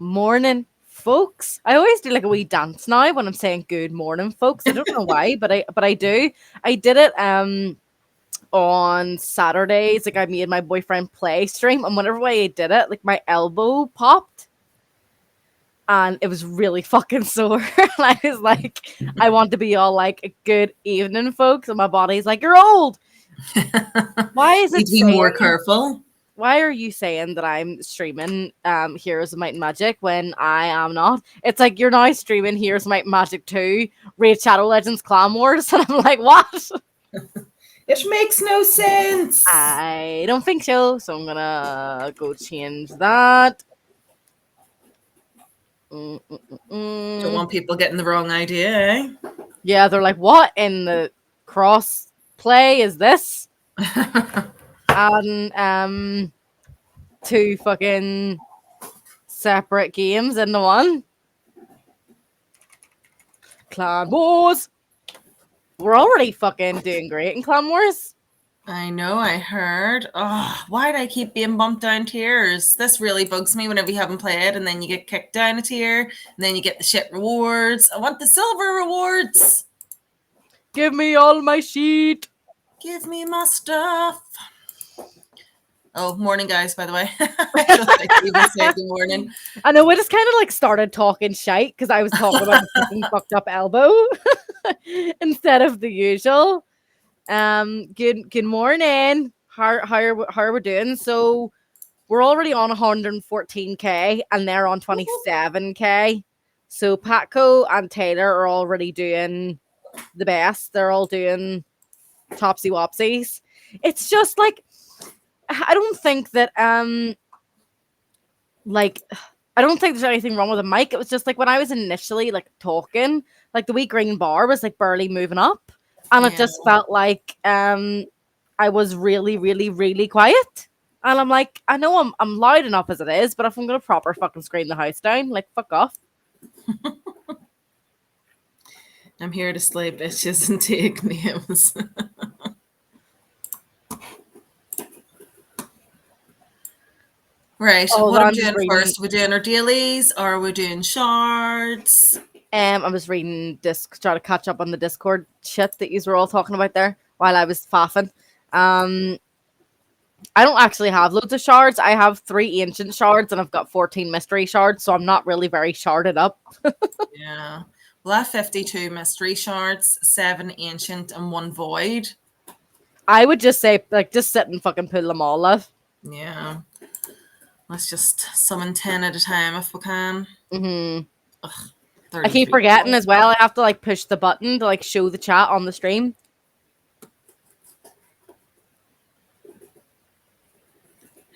Morning, folks. I always do like a wee dance now when I'm saying good morning, folks. I don't know why, but I do. I did it on Saturdays. Like I made my boyfriend play stream, and whenever I did it, like my elbow popped. And it was really fucking sore. And I was like, I want to be all like, good evening, folks. And my body's like, you're old. Why is Need it to be saying more careful. why are you saying that I'm streaming Heroes of Might and Magic when I am not? It's like you're now streaming Heroes of Might and Magic 2, Raid Shadow Legends Clan Wars, and I'm like, what? It makes no sense. I don't think so. So I'm gonna go change that. Don't want people getting the wrong idea, eh? Yeah, they're like, what in the cross play is this? And two fucking separate games into one. Clan Wars. We're already fucking doing great in Clan Wars. I know, I heard. Oh, why do I keep being bumped down tiers? This really bugs me whenever you haven't played and then you get kicked down a tier and then you get the shit rewards. I want the silver rewards. Give me all my shit. Give me my stuff. Oh, morning, guys, by the way. I don't think I even said good morning. I know, we just kind of like started talking shite because I was talking about the fucking fucked up elbow instead of the usual. Good morning. How are we doing? So we're already on 114k and they're on 27k. So Patco and Taylor are already doing the best. They're all doing topsy wopsies. It's just like I don't think that like I don't think there's anything wrong with the mic. It was just like when I was initially like talking, like the wee green bar was like barely moving up. And it just felt like I was really, really, really quiet. And I'm like, I know I'm loud enough as it is, but if I'm gonna proper fucking scream the house down, like fuck off. I'm here to slay bitches and take names. Right, Oh, what are I'm we just doing reading. first? We're doing our dailies or are we doing shards? I was reading trying to catch up on the Discord shit that you were all talking about there while I was faffing. I don't actually have loads of shards. I have 3 ancient shards and I've got 14 mystery shards, so I'm not really very sharded up. Yeah. Well, I have 52 mystery shards, 7 ancient, and 1 void. I would just say, like, just sit and fucking pull them all off. Yeah. Let's just summon 10 at a time if we can. Mm-hmm. Ugh, I keep forgetting as well. I have to like push the button to like show the chat on the stream.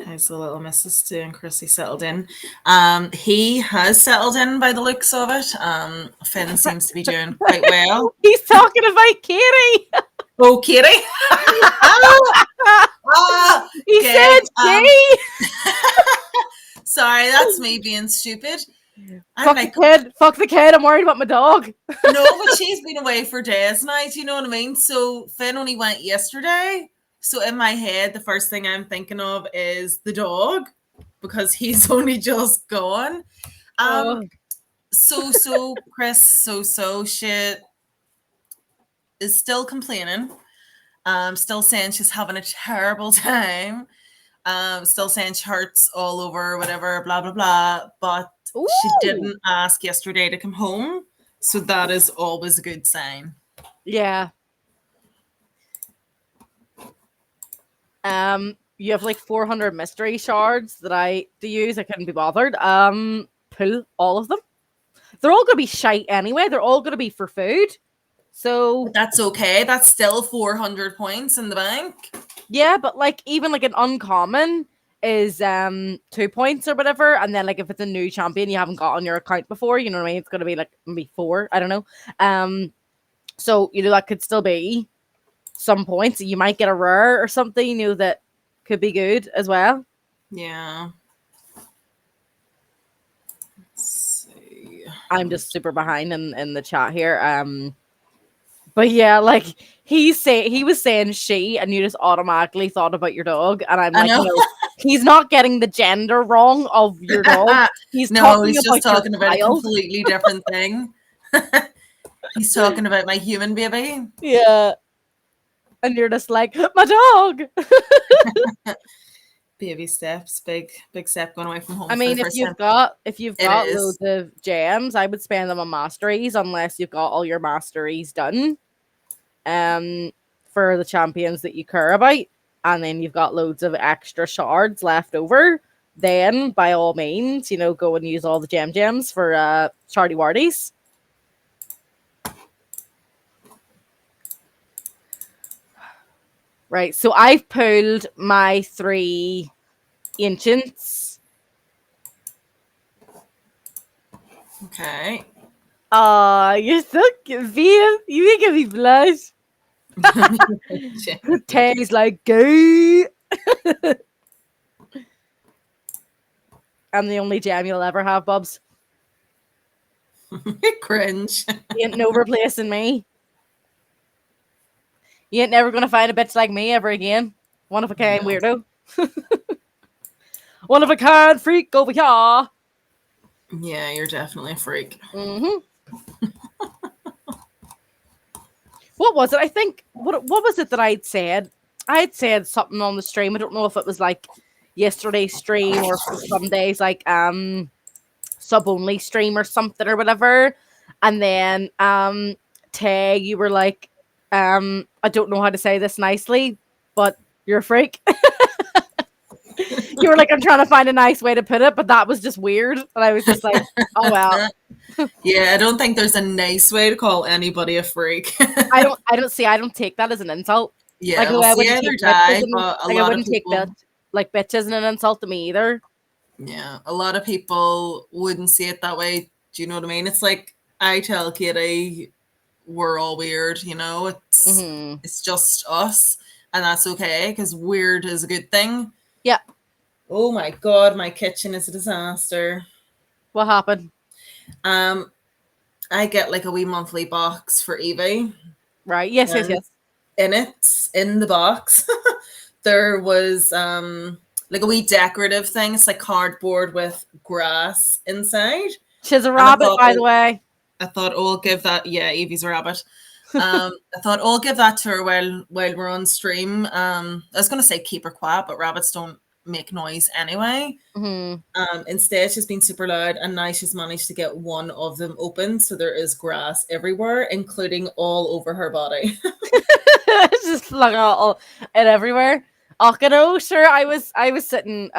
How's the little missus doing? Chrissy settled in. He has settled in by the looks of it. Finn seems to be doing quite well. He's talking about Katie. Oh, Katie! He said Katie. Sorry, that's me being stupid. Fuck the kid. Fuck the kid. I'm worried about my dog. No, but she's been away for days now. Do you know what I mean? So Finn only went yesterday. So in my head, the first thing I'm thinking of is the dog because he's only just gone. So Chris, she is still complaining. Still saying she's having a terrible time. Still saying she hurts all over, whatever, blah, blah, blah. But she didn't ask yesterday to come home. So that is always a good sign. Yeah. You have like 400 mystery shards that I do use. I couldn't be bothered. Pull all of them. They're all gonna be shite anyway. They're all gonna be for food. So that's okay. That's still 400 points in the bank. Yeah, but like even like an uncommon is 2 points or whatever, and then like if it's a new champion you haven't got on your account before, you know what I mean? It's gonna be like maybe 4. I don't know. So you know that could still be some points. You might get a rare or something, you know, that could be good as well. Yeah. Let's see. I'm just super behind in the chat here. But yeah, like he was saying she, and you just automatically thought about your dog, and I'm like, no, he's not getting the gender wrong of your dog. He's No, talking he's just about your talking about a child. completely different thing. He's talking about my human baby. Yeah. And you're just like, my dog. Baby steps, big step going away from home I for the mean, if first you've time. got It loads is. of gems, I would spend them on masteries unless you've got all your masteries done. For the champions that you care about, and then you've got loads of extra shards left over, then by all means, go and use all the gems for shardy wardies. Right, so I've pulled my 3 ancients. Okay. You're so cute. You making me blush. Tay's like, gay. I'm the only gem you'll ever have, Bubs. Cringe. You ain't no replacing me. You ain't never gonna find a bitch like me ever again. One of a kind weirdo. One of a kind freak over here. Yeah, you're definitely a freak. Mm-hmm. What was it? I think what was it that I'd said? I'd said something on the stream. I don't know if it was like yesterday's stream or some days like sub only stream or something or whatever. And then Tay, you were like, I don't know how to say this nicely, but you're a freak. You were like, I'm trying to find a nice way to put it, but that was just weird. And I was just like, oh well. Yeah, I don't think there's a nice way to call anybody a freak. I don't take that as an insult. Yeah, Like, well, I see, wouldn't either take die, bitches, but a like I lot of wouldn't take people, bitches as an insult to me either. yeah, a lot of people wouldn't see it that way. Do you know what I mean? It's like I tell Katie, we're all weird, it's just us, and that's okay because weird is a good thing. Yeah. Oh my god, my kitchen is a disaster. What happened? I get like a wee monthly box for Evie. Right. Yes. In the box, there was like a wee decorative thing. It's like cardboard with grass inside. She's a rabbit, by the way. I thought, oh, I'll give that. Yeah, Evie's a rabbit. I thought, oh, I'll give that to her while we're on stream. I was going to say keep her quiet, but rabbits don't make noise anyway. Instead, she's been super loud, and now she's managed to get one of them open, so there is grass everywhere, including all over her body. It's just flung all it everywhere. Oh, sure. I was sitting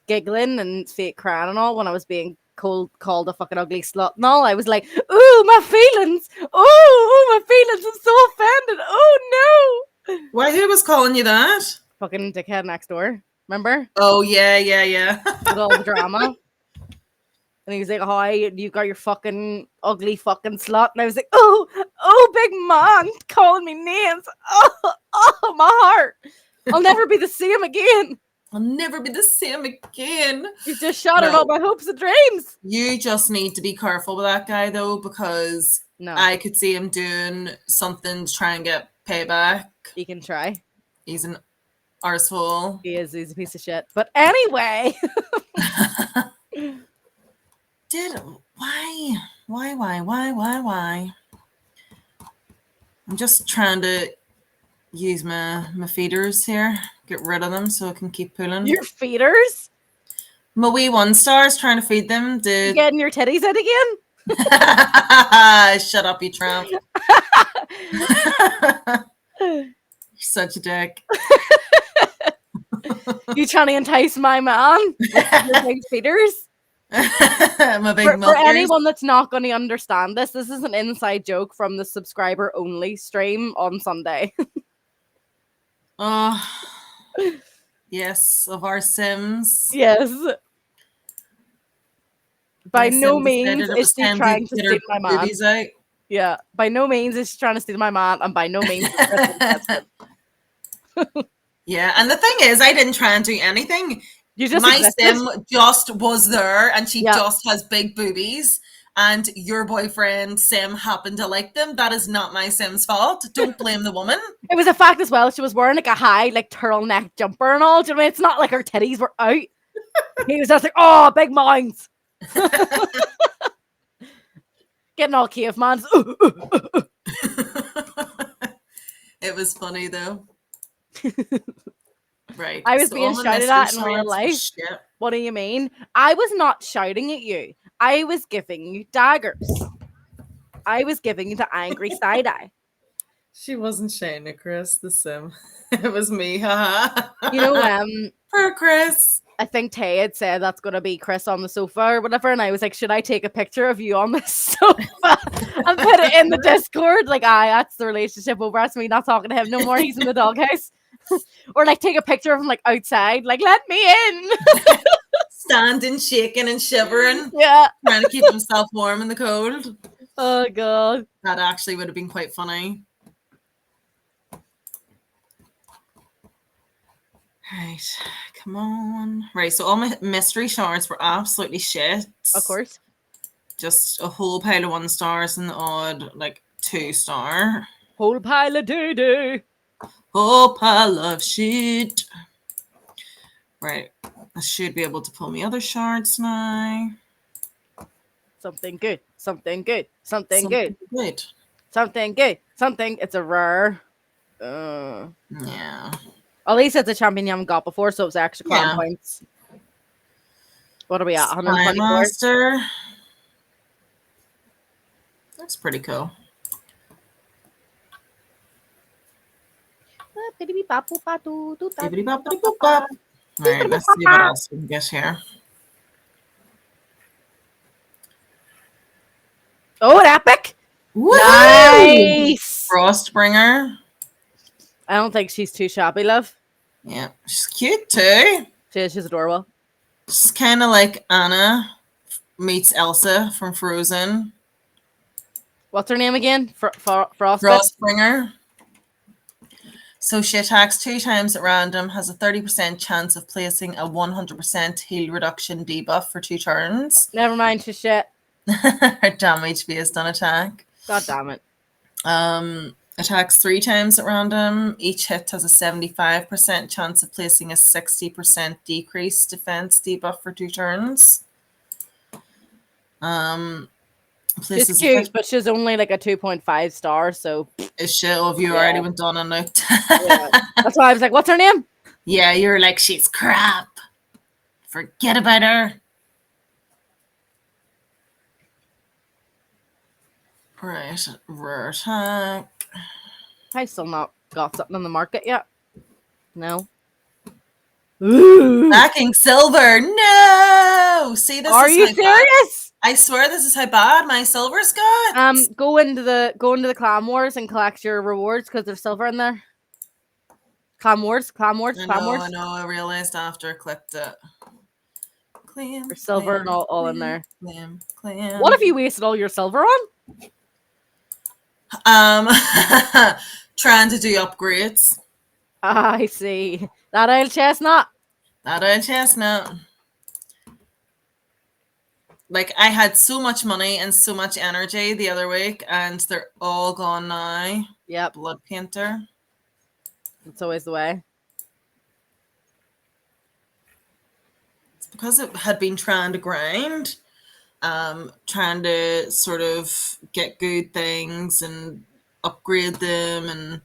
giggling and fake crying and all when I was being called a fucking ugly slut and all. I was like, ooh, my feelings. Ooh, my feelings. I'm so offended. Oh no. Why? Who was calling you that? Fucking dickhead next door. Remember? Oh yeah. With all the drama. And he was like, hi, you got your fucking ugly fucking slut. And I was like, oh, big man calling me names. Oh, my heart. I'll never be the same again. I'll never be the same again. You've just shattered all my hopes and dreams. You just need to be careful with that guy, though, because I could see him doing something to try and get payback. He can try. He's an arsehole. He is. He's a piece of shit. But anyway. Why? I'm just trying to use my feeders here. Get rid of them so I can keep pulling. Your feeders? My wee 1-stars, trying to feed them. You getting your titties out again? Shut up, you tramp. You're such a dick. You trying to entice my man with your big feeders? My big for anyone that's not going to understand this is an inside joke from the subscriber only stream on Sunday. Yes, of our Sims. Yes. By no means is she trying to steal my man. Yeah, by no means is she trying to steal my man, and by no means yeah, and the thing is, I didn't try and do anything. You just my sim just was there, and she just has big boobies, and your boyfriend Sim happened to like them, that is not my Sim's fault. Don't blame the woman. It was a fact as well. She was wearing like a high, like turtleneck jumper and all. Do you know what I mean? It's not like her titties were out. He was just like, oh, big minds. Getting all caveman. It was funny though. Right. I was So being all my shouted mystery at in real shards were life. shit. What do you mean? I was not shouting at you. I was giving you daggers. I was giving you the angry side eye. She wasn't shouting at Chris, the Sim. It was me, haha. You know, Poor Chris. I think Tay had said that's going to be Chris on the sofa or whatever. And I was like, should I take a picture of you on the sofa and put it in the Discord? Like, that's the relationship over. That's me not talking to him no more. He's in the doghouse. Or like take a picture of him like outside. Like, let me in. Standing, shaking and shivering. Yeah. Trying to keep himself warm in the cold. Oh, God. That actually would have been quite funny. Right, come on. Right, so all my mystery shards were absolutely shit. Of course. Just a whole pile of 1 stars and the odd, like, 2 star. Whole pile of doo-doo. Whole pile of shit. Right, I should be able to pull me other shards now. Something good. Something good. Something good. Good. Something good. Something. It's a rare. Yeah. At least it's a champion you haven't got before, so it's extra clan Yeah. points. What are we at? Spy 124? Master. That's pretty cool. Bibbidi-boppidi-boop-bop. All right, let's see what else we can get here. Oh, an epic! Woo! Nice! Frostbringer. I don't think she's too shabby, love. Yeah, she's cute too. She's adorable. She's kind of like Anna meets Elsa from Frozen. What's her name again? Frostbite? Frostbringer. So she attacks 2 times at random, has a 30% chance of placing a 100% heal reduction debuff for 2 turns. Never mind, she's shit. Her damage based on attack. God damn it. Attacks 3 times at random. Each hit has a 75% chance of placing a 60% decreased defense debuff for 2 turns. She's cute, but she's only like a 2.5 star, so. Is she? Oh, you already went on and out. Yeah. That's why I was like, what's her name? Yeah, you're like, she's crap. Forget about her. Right, rare attack. I've still not got something on the market yet. No. Ooh. Lacking silver. No! See, this Are is you how serious? bad. I swear this is how bad my silver's got. Go into the Clan Wars and collect your rewards because there's silver in there. Clan Wars. I know. I realized after I clicked it. Clam, there's silver and all in there. Clam. What have you wasted all your silver on? Trying to do upgrades. I see. That old chestnut. That old chestnut. Like, I had so much money and so much energy the other week, and they're all gone now. Yep. Blood painter. It's always the way. It's because it had been trying to grind. Trying to sort of get good things and upgrade them and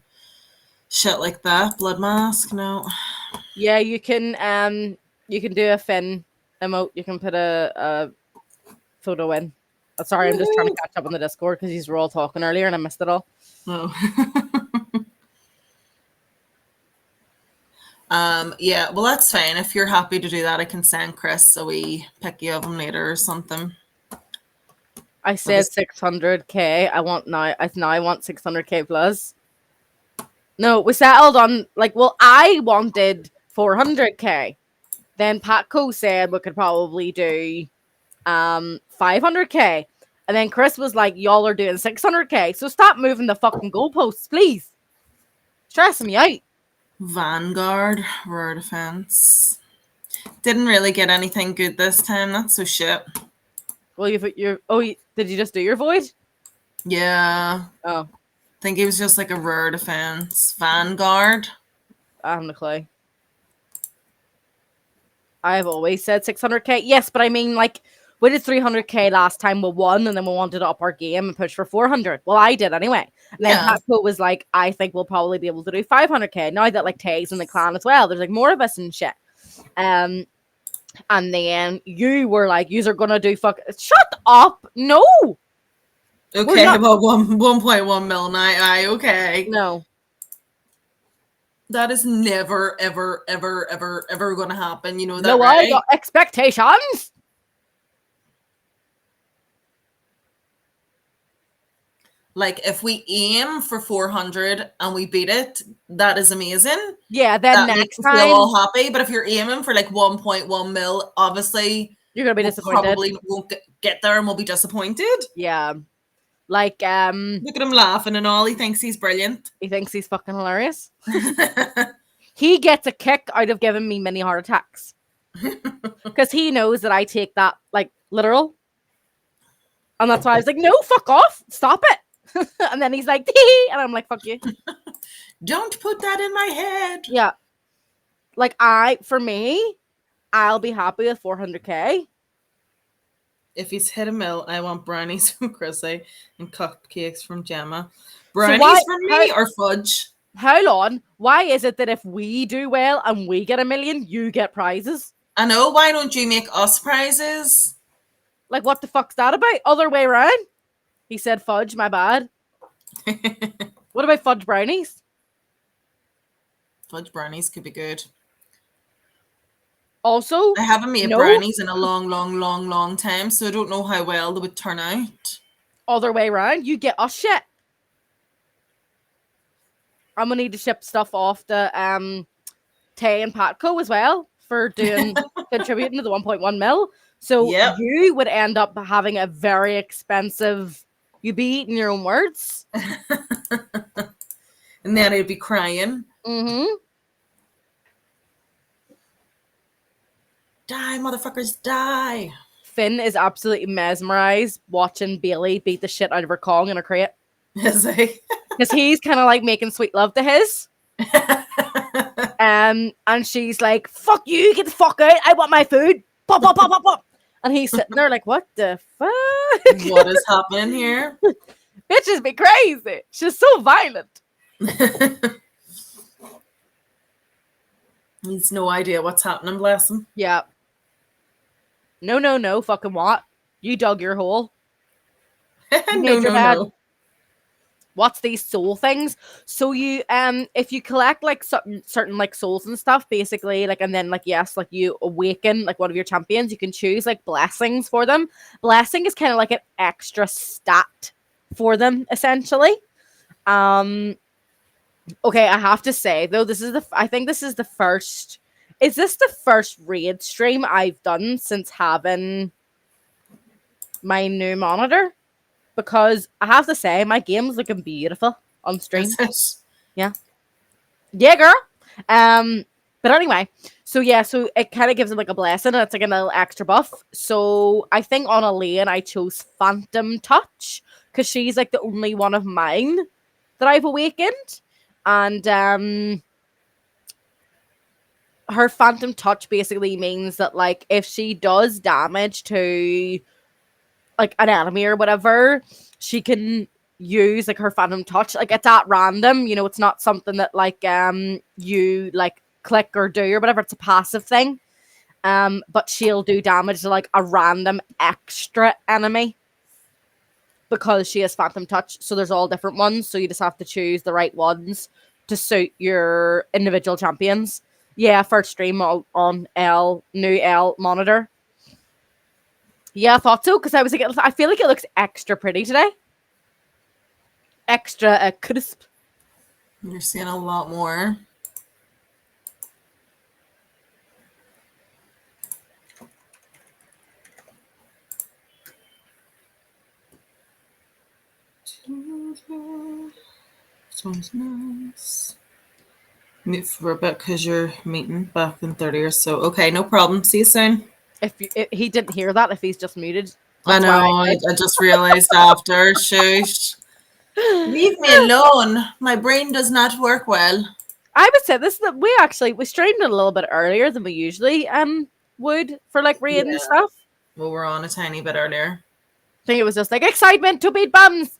shit like that. Blood mask, no. Yeah, you can do a Finn emote. You can put a photo in. Oh, sorry, I'm just trying to catch up on the Discord because you were all talking earlier and I missed it all. Oh. Yeah, well, that's fine. If you're happy to do that, I can send Chris a wee picky of him later or something. I said 600k. I want 600k plus. No, we settled on I wanted 400k. Then Patco said we could probably do 500k. And then Chris was like, y'all are doing 600k. So stop moving the fucking goalposts, please. Stressing me out. Vanguard, rare defense. Didn't really get anything good this time. That's so shit. Well, you're. Oh, did you just do your void? Yeah. Oh, I think it was just like a rare defense. Vanguard. I haven't a clue. I've always said 600k. Yes, but I mean, like, we did 300k last time we won, and then we wanted to up our game and push for 400. Well, I did anyway. And then Yeah. Patco was like, I think we'll probably be able to do 500k now that like Tay's in the clan as well. There's like more of us and shit. And then you were like, "You're gonna do fuck." Shut up! No, Okay, not- about 1.1 mil now. Aye, okay. no. That is never, ever, ever, ever, ever going to happen. You know that, No, I right? got expectations. Like, if we aim for 400 and we beat it, that is amazing. Yeah, then That next makes us feel time all happy. But if you're aiming for like 1.1 mil, obviously you're gonna be we'll disappointed. probably won't get there and we'll be disappointed. Yeah, like Look at him laughing and all. He thinks he's brilliant. he thinks he's fucking hilarious. He gets a kick out of giving me mini heart attacks because he knows that I take that like literal, and that's why I was like, "No, fuck off, stop it." And then he's like, "Tee," and I'm like, "Fuck you." Don't put that in my head. Yeah, like for me, I'll be happy with 400k. If he's hit a mill, I want brownies from Chrissy and cupcakes from Gemma. Brownies why- from me or fudge? Hold on. Why is it that if we do well and we get 1 million, you get prizes? I know. Why don't you make us prizes? Like, what the fuck's that about? Other way around? He said fudge, my bad. What about fudge brownies? Fudge brownies could be good. Also, I haven't made no. brownies in a long, long, long, long time, so I don't know how well they would turn out. Other way around, you get us shit. I'm gonna need to ship stuff off to Tay and Patco as well for doing contributing to the 1.1 mil. So Yep. you would end up having a very expensive. You be eating your own words. And then I'd be crying. Mm-hmm. Die, motherfuckers, die. Finn is absolutely mesmerized watching Bailey beat the shit out of her Kong in her crate. Is he? Because he's kind of like making sweet love to his. And she's like, "Fuck you, get the fuck out. I want my food." Pop, pop, pop, pop, pop. And he's sitting there like, "What the fuck? What is happening here? Bitches be crazy. She's so violent." He's no idea what's happening, bless him. Yeah. No, fucking what? You dug your hole. You made your bed. What's these soul things? So you if you collect like certain like souls and stuff, basically, like, and then like, yes, like you awaken like one of your champions, you can choose like blessings for them. Blessing is kind of like an extra stat for them, essentially. Okay, I have to say though, I think this is the first. Is this the first raid stream I've done since having my new monitor? Because I have to say, my game's looking beautiful on stream. Yeah. Yeah, girl. But anyway, so it kind of gives them like a blessing, and it's like a little extra buff. So I think on Elaine, I chose Phantom Touch because she's like the only one of mine that I've awakened. And her Phantom Touch basically means that like if she does damage to like an enemy or whatever, she can use like her Phantom Touch. Like it's at random, you know, it's not something that like you like click or do or whatever. It's a passive thing. But she'll do damage to like a random extra enemy because she has Phantom Touch. So there's all different ones. So you just have to choose the right ones to suit your individual champions. Yeah, first stream on new L monitor. Yeah, I thought so because I was like, I feel like it looks extra pretty today. Extra crisp. You're seeing a lot more. This one's nice. Mute for a bit because you're meeting back in 30 or so. Okay, no problem. See you soon. If he didn't hear that, if he's just muted, I That's why know. I just realized after. Shush. Leave me alone. My brain does not work well. I would say this that we streamed it a little bit earlier than we usually would for like raid and Yeah. stuff. Well, we're on a tiny bit earlier. I think it was just like excitement to beat bums.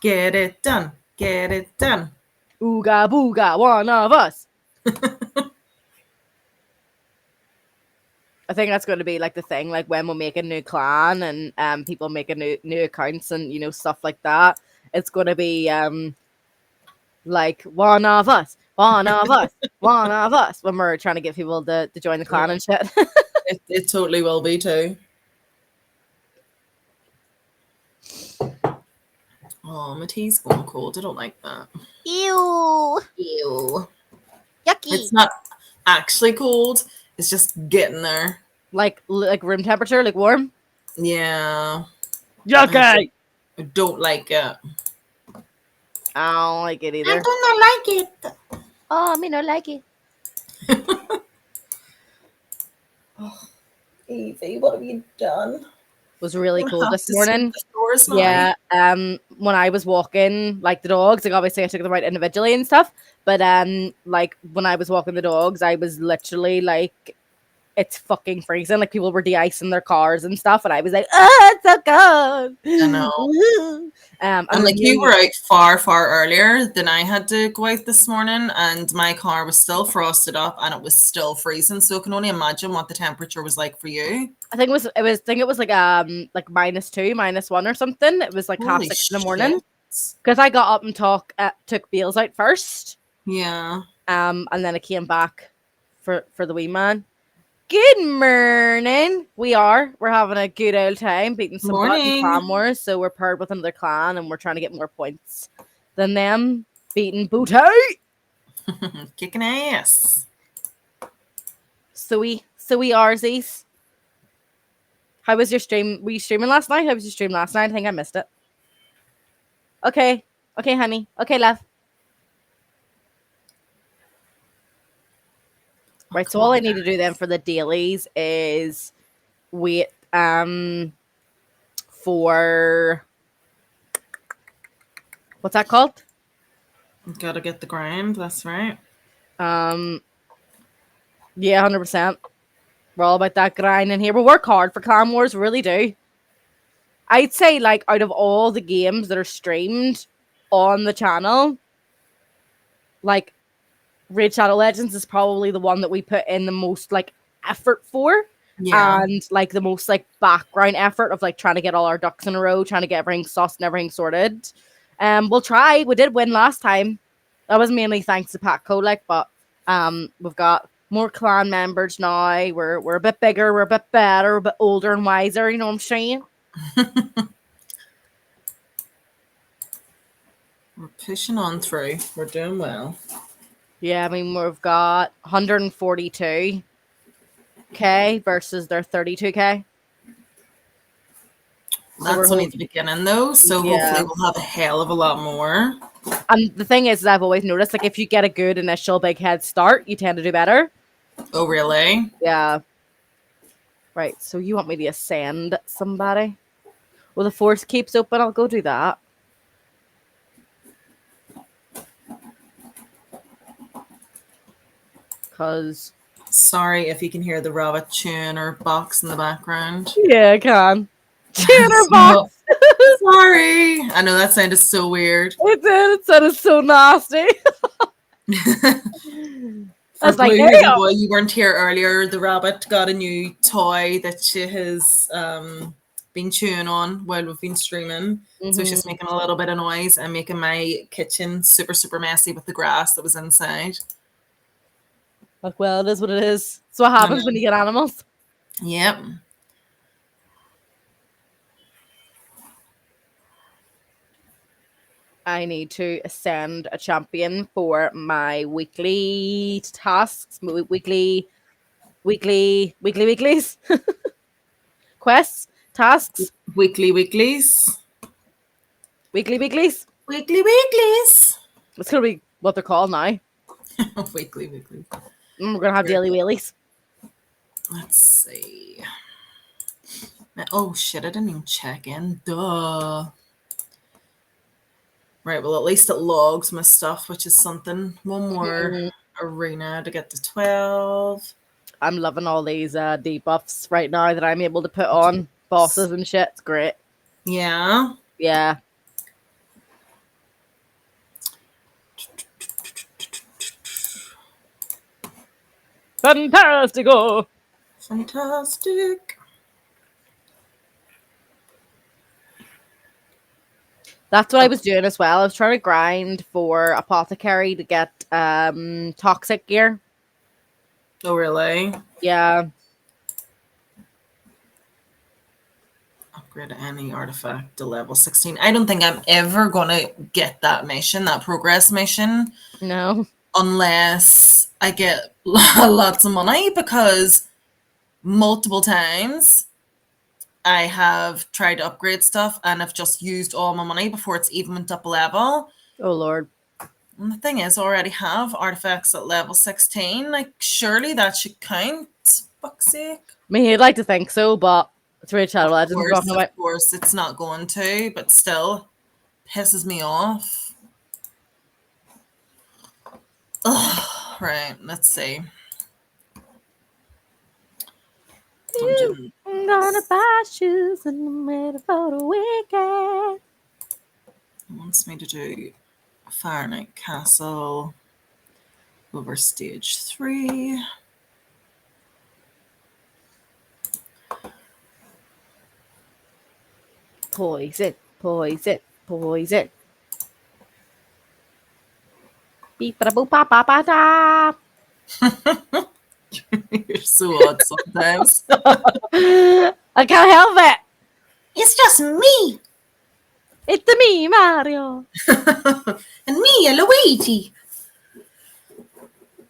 Get it done. Get it done. Ooga booga, one of us. I think that's going to be like the thing, like when we make a new clan and people make a new accounts and stuff like that. It's going to be like one of us, one of us, one of us when we're trying to get people to join the clan and shit. It totally will be too. Oh, my tea's going cold. I don't like that. Ew, Ew. yucky. It's not actually cold. It's just getting there. Like room temperature, like warm. Yeah. Yucky. I don't like it. I don't like it either. I do not like it. Oh, me not like it. Oh, Evie, what have you done? Was really cold this morning. Now. Yeah. When I was walking like the dogs, like obviously I took them out individually and stuff. But like when I was walking the dogs, I was literally like, it's fucking freezing. Like people were de-icing their cars and stuff, and I was like, oh, it's so cold. I know. And like really, you were out far earlier than I had to go out this morning, and my car was still frosted up and it was still freezing. So I can only imagine what the temperature was like for you. I think it was like -2, -1 or something. It was like Holy 6:30 in the morning because I got up and took Beals out first. Yeah. And then I came back for the wee man. Good morning. We're having a good old time beating some button clan wars. So we're paired with another clan and we're trying to get more points than them. Beating Booty. Kicking ass. So we aresies. How was your stream? Were you streaming last night? How was your stream last night? I think I missed it. Okay. Okay, honey. Okay, love. Right, so all I need to do then for the dailies is wait for what's that called? Gotta get the grind, that's right. Yeah, 100%. We're all about that grind in here. We work hard for Clan Wars, really do. I'd say like out of all the games that are streamed on the channel, like Raid Shadow Legends is probably the one that we put in the most like effort for. Yeah. And like the most like background effort of like trying to get all our ducks in a row, trying to get everything sussed and everything sorted. We'll try. We did win last time. That was mainly thanks to Patco, like, but we've got more clan members now. We're a bit bigger, we're a bit better, we're a bit older and wiser, you know what I'm saying? We're pushing on through. We're doing well. Yeah, I mean we've got 142k versus their 32k. That's only the beginning though, so hopefully we'll have a hell of a lot more. And the thing is, I've always noticed, like, if you get a good initial big head start, you tend to do better. Oh, really? Yeah. Right, so you want me to ascend somebody? Well, the force keeps open, I'll go do that. Because... Sorry if you can hear the rabbit tuner box in the background. Yeah, I can. Tuner box! Sorry! I know that sounded so weird. It did, it sounded so nasty. For Blue Haven Boy, you weren't here earlier. The rabbit got a new toy that she has been chewing on while we've been streaming. So she's making a little bit of noise and making my kitchen super, super messy with the grass that was inside. Like, well, it is what it is. It's what happens when you get animals. Yep. I need to ascend a champion for my weekly tasks, weeklies, quests, tasks, weeklies. It's gonna be what they're called now. Weekly. We're gonna have daily wheelies. Let's see. Oh shit, I didn't even check in. Duh. Right, well, at least it logs my stuff, which is something. One more arena to get to 12. I'm loving all these debuffs right now that I'm able to put on bosses and shit. It's great. Yeah. Yeah. Fantastico. Fantastic. That's what I was doing as well. I was trying to grind for apothecary to get toxic gear. Oh, really? Yeah. Upgrade any artifact to level 16. I don't think I'm ever going to get that mission, that progress mission, No. unless I get lots of money, because multiple times I have tried to upgrade stuff and I've just used all my money before it's even went up a level. Oh, Lord. And the thing is, I already have artifacts at level 16. Like, surely that should count. Fuck's sake. I mean, he'd like to think so, but it's Raid Shadow Legends we're talking about. Of course, it's not going to, but still pisses me off. Ugh, right, let's see. Dungeon. I'm gonna buy shoes and I'm ready for the weekend. It wants me to do Fahrenheit Castle over stage 3. Poison, poison, poison. Beep ba boop ba ba ba da. You're so odd sometimes. I can't help it. It's just me. It's me, Mario. And me, Luigi.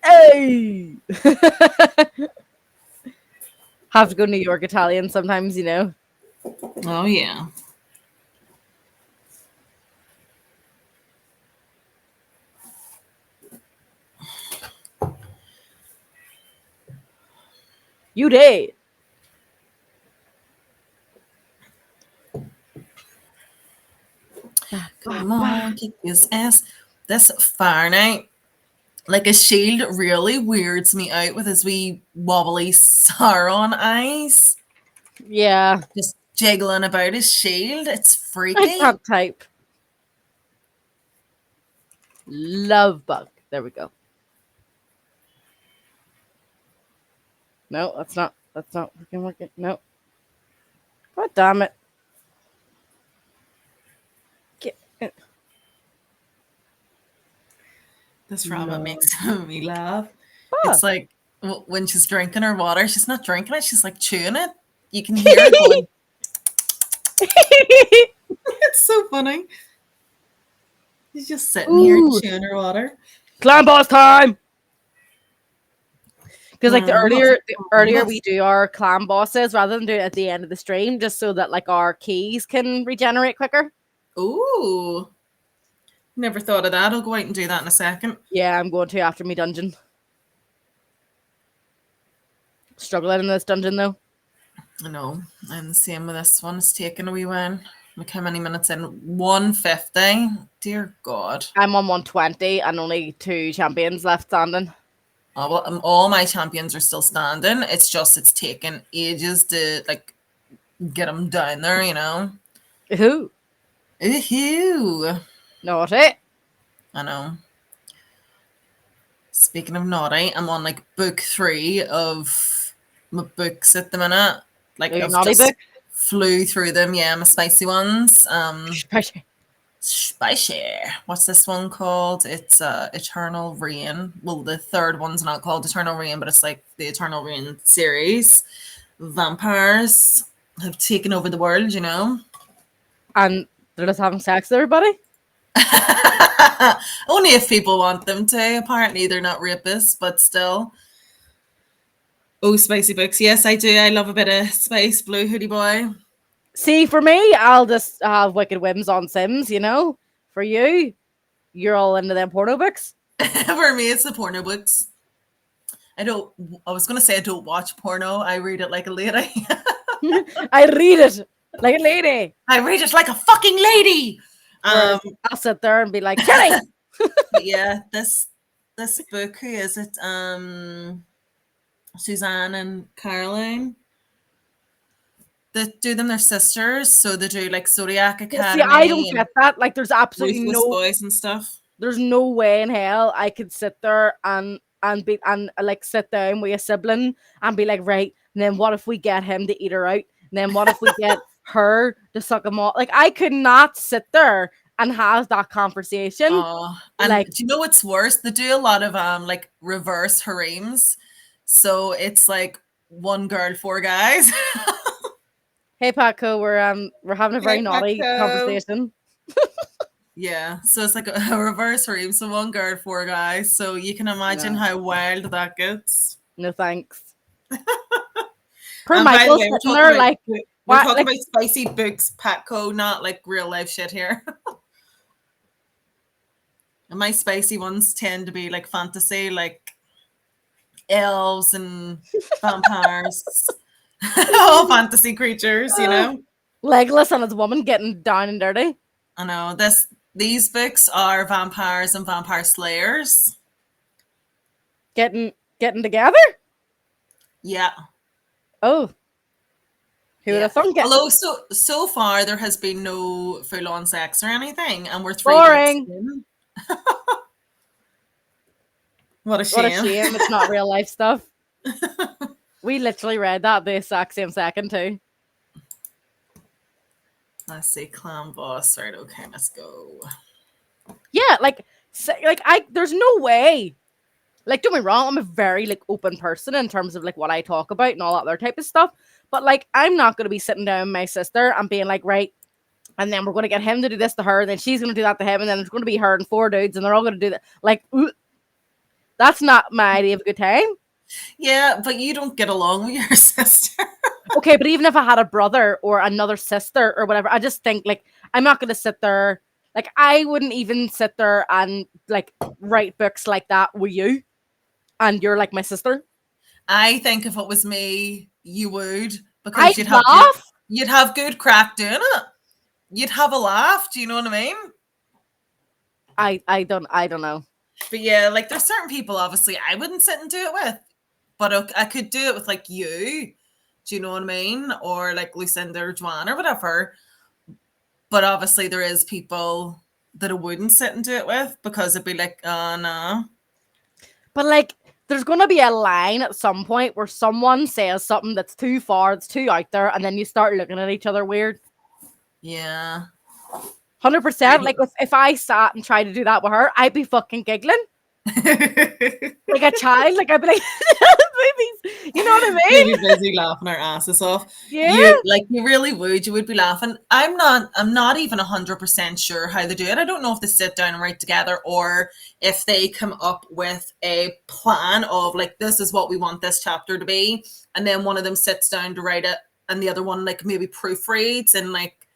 Hey. Have to go New York Italian sometimes, you know. Oh, yeah. You did. Come on, kick his ass. This Fahrenheit, like a shield, really weirds me out with his wee wobbly Sauron eyes. Yeah. Just jiggling about his shield. It's freaky. I can't type. Love bug. There we go. No, that's not working. No. God damn it. Get it. This rabbit No. makes me laugh. Ah. It's like when she's drinking her water, she's not drinking it, she's like chewing it. You can hear it going. It's so funny. She's just sitting here chewing her water. Clan boss time. Because like the earlier we do our clan bosses, rather than do it at the end of the stream, just so that like our keys can regenerate quicker. Ooh. Never thought of that. I'll go out and do that in a second. Yeah, I'm going to after me dungeon. Struggling in this dungeon though. I know. I'm the same with this one. It's taking a wee while. Look how many minutes in. 150. Dear God. I'm on 120 and only 2 champions left standing. Oh, well, all my champions are still standing. It's just it's taken ages to like get them down there, you know. Who? Ooh. Naughty. I know. Speaking of naughty, I'm on like book 3 of my books at the minute. Like I've naughty just book? flew through them. Yeah, my spicy ones. Spicy. Spicy. What's this one called? It's Eternal Reign. Well, the third one's not called Eternal Reign, but it's like the Eternal Reign series. Vampires have taken over the world, you know. And they're just having sex with everybody? Only if people want them to. Apparently they're not rapists, but still. Oh, spicy books. Yes, I do. I love a bit of spice, Blue Hoodie Boy. See, for me, I'll just have Wicked Whims on Sims, you know? For you, you're all into them porno books. For me, it's the porno books. I was going to say I don't watch porno. I read it like a lady. I read it like a lady. I read it like a fucking lady. Whereas I'll sit there and be like, Titty! But yeah, this book, who is it? Suzanne and Caroline. They do them, their sisters, so they do like Zodiac Yeah, see, I don't Academy and get that. Like, there's absolutely Ruthless Boys and stuff. there's no way in hell I could sit there and like sit down with a sibling and be like, right, and then what if we get him to eat her out? And then what if we get her to suck him off? Like, I could not sit there and have that conversation. Oh, and like, do you know what's worse? They do a lot of like reverse harems. So it's like one girl, four guys. hey Paco, we're having a very Hey, naughty Paco. conversation. Yeah, so it's like a reverse harem. So one girl, four guys. So you can imagine how wild that gets. No thanks. Per And by the Michael way, sitting there like, we're talking about spicy books, Patco, not like real life shit here. And my spicy ones tend to be like fantasy, like elves and vampires. All fantasy creatures, you know. Legolas and his woman getting down and dirty. I know these books are vampires and vampire slayers getting together. Yeah. Oh, who would have thunk it? Although so far there has been no full on sex or anything, and we're 3 Boring. books in. What a What a shame. shame it's not real life stuff. We literally read that the exact same second too. Let's see, clan boss. Right, okay, let's go. Yeah, like there's no way. Like, don't get me wrong, I'm a very like open person in terms of like what I talk about and all that other type of stuff. But like, I'm not gonna be sitting down with my sister and being like, right, and then we're gonna get him to do this to her, and then she's gonna do that to him, and then there's gonna be her and 4 dudes, and they're all gonna do that. Like, that's not my idea of a good time. Yeah, but you don't get along with your sister. Okay, but even if I had a brother or another sister or whatever, I just think like I'm not gonna sit there. Like, I wouldn't even sit there and like write books like that with you, and you're like my sister. I think if it was me, you would, because I'd you'd have good crack doing it. You'd have a laugh. Do you know what I mean? I don't know. But yeah, like there's certain people obviously I wouldn't sit and do it with, but I could do it with like you. Do you know what I mean? Or like Lucinda or Joanne or whatever. But obviously there is people that I wouldn't sit and do it with because it'd be like, oh no. But like, there's gonna be a line at some point where someone says something that's too far, it's too out there, and then you start looking at each other weird. Yeah. 100%. Like, if I sat and tried to do that with her, I'd be fucking giggling. Like a child. Like, I'd be like, babies. You know what I mean? We'd be busy laughing our asses off. Yeah. You really would. You would be laughing. I'm not even 100% sure how they do it. I don't know if they sit down and write together or if they come up with a plan of like, this is what we want this chapter to be. And then one of them sits down to write it and the other one like maybe proofreads and like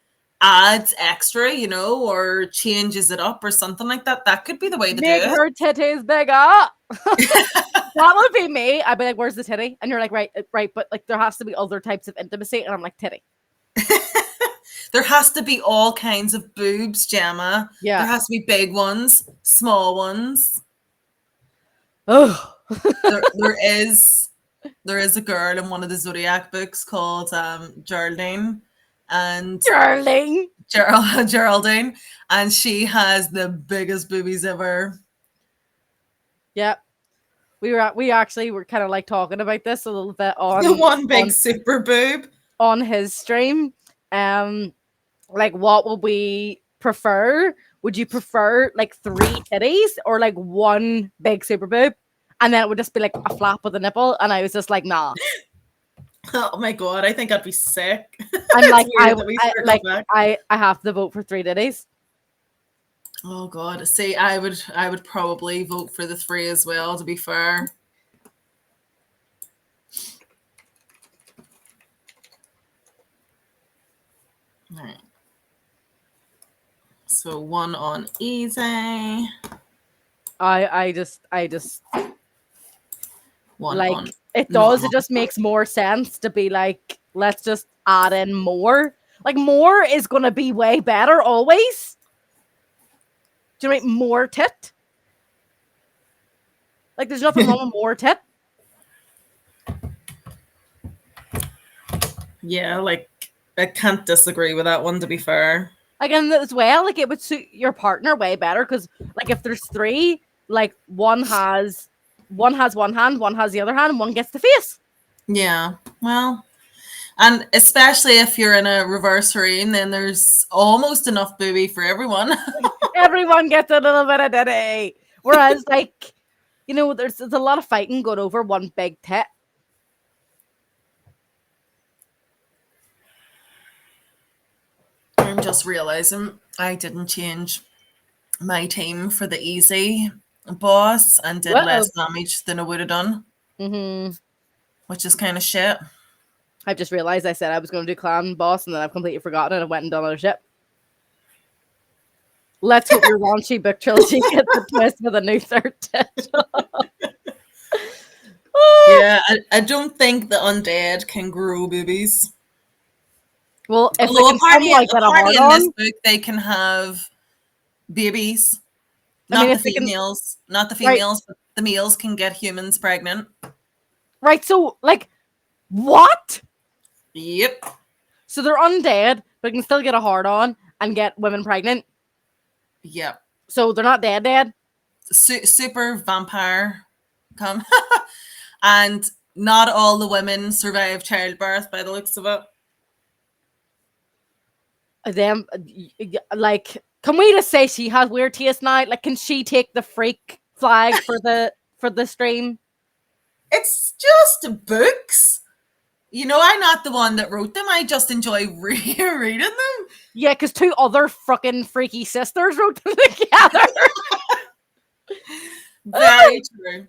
adds extra, you know, or changes it up or something like that. That could be the way to do it. Make her titties bigger. That would be me. I'd be like, where's the titty? And you're like, right, but like there has to be other types of intimacy. And I'm like, titty. There has to be all kinds of boobs, Gemma. Yeah. There has to be big ones, small ones. Oh. there is a girl in one of the Zodiac books called Geraldine. And Geraldine, and she has the biggest boobies ever. Yeah, we actually were kind of like talking about this a little bit on the one big super boob on his stream. Like, what would we prefer? Would you prefer like 3 titties or like 1 big super boob, and then it would just be like a flap with a nipple? And I was just like, nah. Oh my god, I think I'd be sick. I'm like, I have to vote for 3 titties. Oh god, see, I would probably vote for the 3 as well, to be fair. All right. So 1 on easy. I just 1 like on it does. It just makes more sense to be like let's just add in more. Like, more is going to be way better always. Do you know what I mean? More tit? Like, there's nothing wrong with more tit. Yeah, like, I can't disagree with that one, to be fair. Like, and as well, like, it would suit your partner way better because, like, if there's three, like, one has one hand, one has the other hand, and one gets the face. Yeah, well, and especially if you're in a reverse room, then there's almost enough booby for everyone. Everyone gets a little bit of ditty. Whereas, like, you know, there's a lot of fighting going over one big tit. I'm just realizing I didn't change my team for the easy boss and did less damage than I would have done. Mm-hmm. Which is kind of shit. I've just realized I said I was going to do clan boss, and then I've completely forgotten it. I went and done other shit. Let's hope your raunchy book trilogy gets a twist with a new third tit. Yeah, I don't think the undead can grow boobies. Well, if although apparently, like in this book they can have babies. Not the females, but the males can get humans pregnant. Right, so, like, what? Yep. So they're undead, but can still get a hard-on and get women pregnant? Yep. So they're not dead? Super vampire come. And not all the women survive childbirth by the looks of it. Them, like, can we just say she has weird taste now? Like, can she take the freak flag for the stream? It's just books. You know, I'm not the one that wrote them. I just enjoy reading them. Yeah, because two other fucking freaky sisters wrote them together. Very true.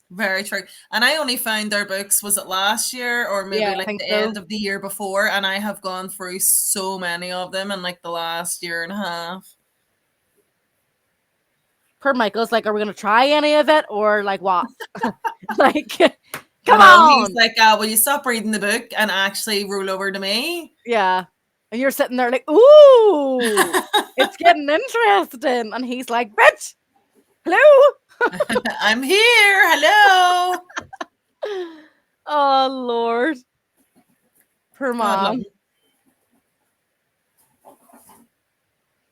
Very true. And I only found their books, was it last year or maybe the end of the year before? And I have gone through so many of them in like the last year and a half. Per Michael's like, are we going to try any of it or like what? Like, come on. He's like, will you stop reading the book and actually roll over to me? Yeah. And you're sitting there like, ooh, it's getting interesting. And he's like, bitch, hello. I'm here. Hello. Oh, Lord. Per mom.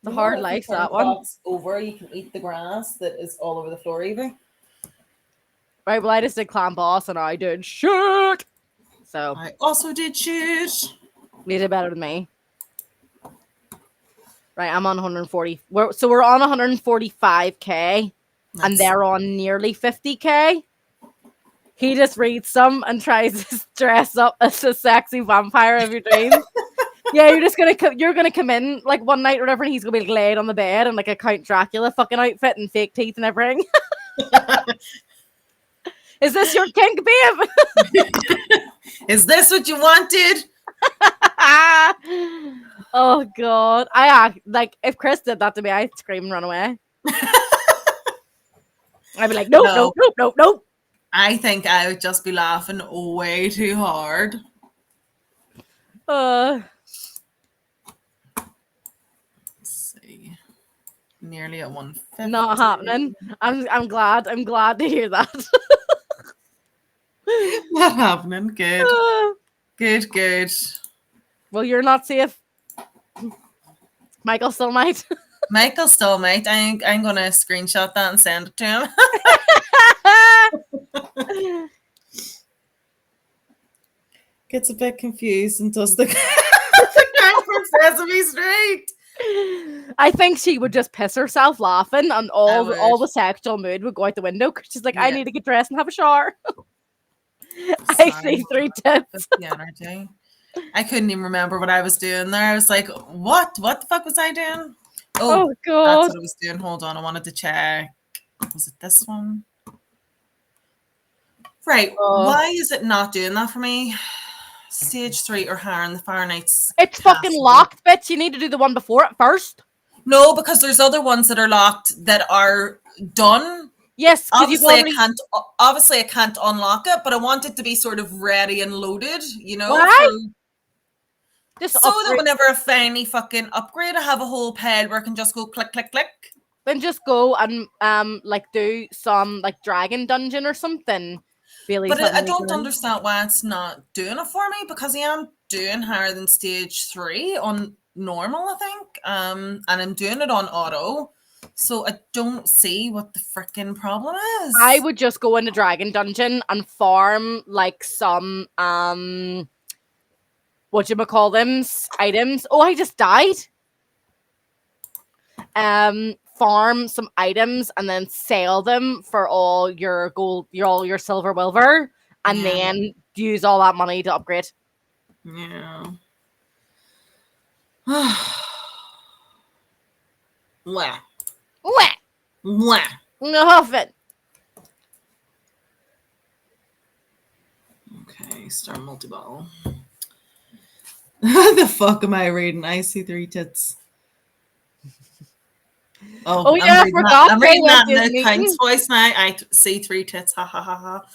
The hard life, that one. Over, you can eat the grass that is all over the floor, Evie. Right, well, I just did clan boss and I did shit. So I also did shit. You did better than me. Right, I'm on 140. We're on 145k. And they're on nearly 50k. He just reads some and tries to dress up as a sexy vampire of your dreams. Yeah, you're gonna come in like one night or whatever, and he's gonna be laid on the bed in like a Count Dracula fucking outfit and fake teeth and everything. Is this your kink, babe? Is this what you wanted? Oh God, like if Chris did that to me, I'd scream and run away. I'd be like, nope. I think I would just be laughing way too hard. Let's see. Nearly at 150. Not happening. I'm glad to hear that. Not happening. Good. Good. Well, you're not safe. Michael still might. Michael still might. I'm gonna screenshot that and send it to him. Gets a bit confused and does the count from Sesame Street. I think she would just piss herself laughing, and all the sexual mood would go out the window because she's like, I need to get dressed and have a shower. I see 3 tips. The energy. I couldn't even remember what I was doing there. I was like, what? What the fuck was I doing? Oh God. That's what I was doing. Hold on. I wanted to check. Was it this one? Right. Why is it not doing that for me? Stage 3 or higher in the Fire Knights. It's fucking locked, bitch. You need to do the one before it first. No, because there's other ones that are locked that are done. Yes, because you've already. Obviously I can't unlock it, but I want it to be sort of ready and loaded, Why? for Just so that upgrade. whenever I finally fucking upgrade, I have a whole pile where I can just go click, click, click. Then just go and like do some like dragon dungeon or something. Bailey's But I having don't weekend. understand why it's not doing it for me, because I am doing higher than stage 3 on normal, I think. And I'm doing it on auto. So I don't see what the freaking problem I is. would just go into dragon dungeon and farm like some what you call them items. Oh, I just died. Farm some items and then sell them for all your gold, all your silver wilver, and Yeah. then use all that money to upgrade. Yeah. Wah. Wah! Wah. Nothing. Okay, star multi-ball. The fuck am I reading? I see 3 tits. Oh I'm yeah, I reading that. forgot. I'm They reading went that to in his the meeting. count's voice now. I see 3 tits. Ha ha ha ha.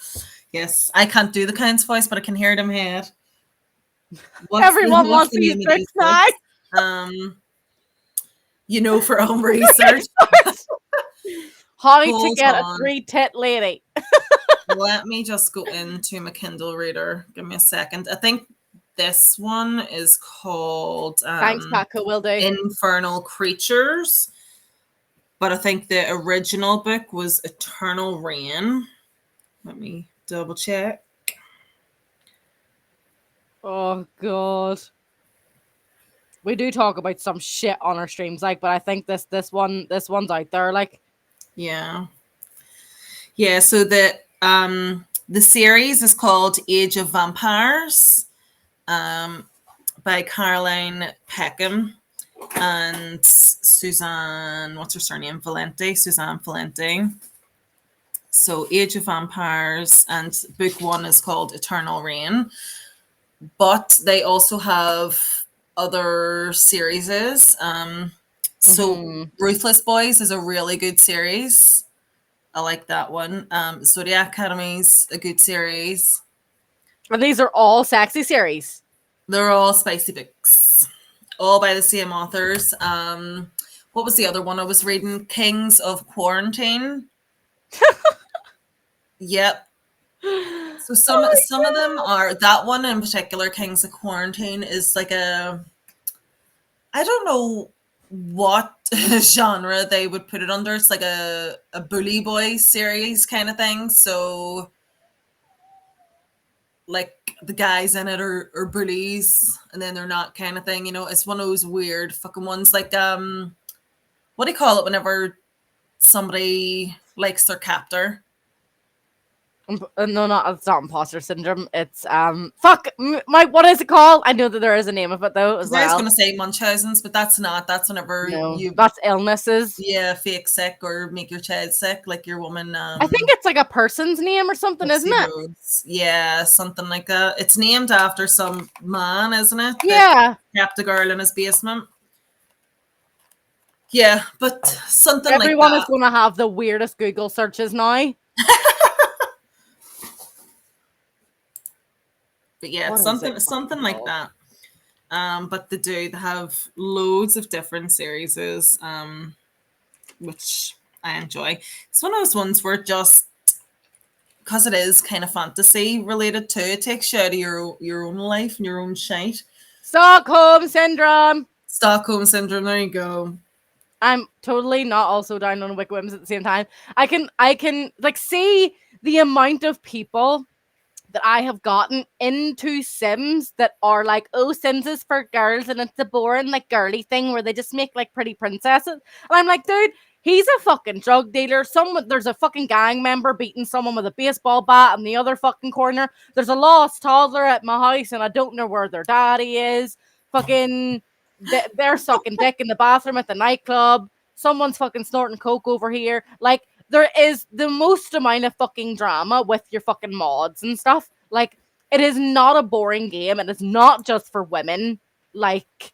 Yes, I can't do the count's voice, but I can hear it in my head. Everyone What's wants the these name of tricks these now. books? For own research. How to Hold get a on. 3-tit lady. Let me just go into my Kindle reader. Give me a second. I think this one is called Thanks, Paco. Will do. Infernal Creatures. But I think the original book was Eternal Rain. Let me double check. Oh god. We do talk about some shit on our streams, like, but I think this one's out there, like. Yeah. Yeah, so the series is called Age of Vampires, by Caroline Peckham and Suzanne, what's her surname? Suzanne Valente. So Age of Vampires, and book 1 is called Eternal Rain. But they also have other series. So Ruthless Boys is a really good series. I like that one. Zodiac Academy's a good series. And these are all sexy series. They're all spicy books, all by the same authors. What was the other one I was reading? Kings of Quarantine. Yep. So some of them are, that one in particular, Kings of Quarantine, is like I don't know what genre they would put it under. It's like a bully boy series kind of thing. So like the guys in it are bullies and then they're not, kind of thing. It's one of those weird fucking ones, like what do you call it whenever somebody likes their captor? No, it's not imposter syndrome. It's what is it called? I know that there is a name of it though as I was well. going to say Munchausen's, but that's whenever that's illnesses. Fake sick or make your child sick, like your woman. I think it's like a person's name or something, isn't it? Rhodes. Yeah, something like that. It's named after some man, isn't it? Yeah. That kept a girl in his basement. Yeah, but something Everyone like is going to have the weirdest Google searches now. But yeah, something like that. But they have loads of different series, which I enjoy. It's one of those ones where just because it is kind of fantasy related too, it takes you out of your own life and your own shite. Stockholm syndrome. There you go. I'm totally not also down on Wickwim's at the same time. I can like see the amount of people that I have gotten into Sims that are like, oh, Sims is for girls and it's a boring like girly thing where they just make like pretty princesses. And I'm like, dude, he's a fucking drug dealer. There's a fucking gang member beating someone with a baseball bat in the other fucking corner. There's a lost toddler at my house and I don't know where their daddy is. Fucking they're sucking dick in the bathroom at the nightclub. Someone's fucking snorting coke over here. Like, there is the most amount of fucking drama with your fucking mods and stuff. Like, it is not a boring game. It is not just for women. Like,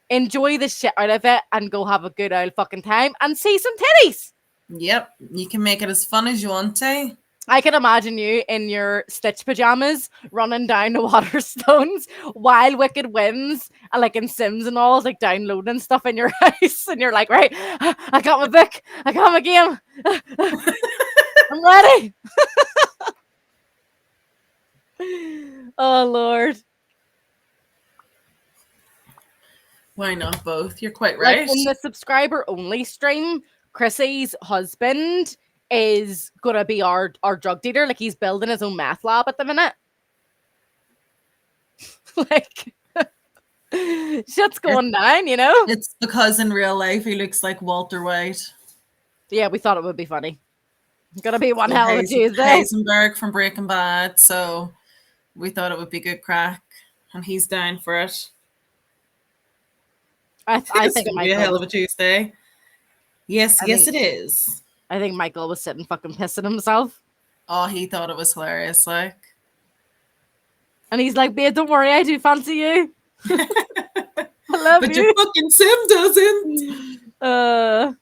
enjoy the shit out of it and go have a good old fucking time and see some titties. Yep, you can make it as fun as you want to. I can imagine you in your Stitch pajamas running down the Waterstones while Wicked wins, and like in Sims and all, like downloading stuff in your house, and you're like, right, I got my book, I got my game, I'm ready. Oh Lord. Why not both? You're quite Like right. in the subscriber only stream, Chrissy's husband is gonna be our drug dealer. Like he's building his own meth lab at the minute. Like shit's going down, you know? It's because in real life he looks like Walter White. Yeah, we thought it would be funny. It's gonna be one So hell of a Tuesday. Heisenberg from Breaking Bad, so we thought it would be good crack, and he's down for it. I It's think it gonna might be a hell go. of a Tuesday. Yes, I yes, think- it is. I think Michael was sitting fucking pissing himself. Oh, he thought it was hilarious, like. And he's like, babe, don't worry, I do fancy you. I love But you. your fucking sim doesn't.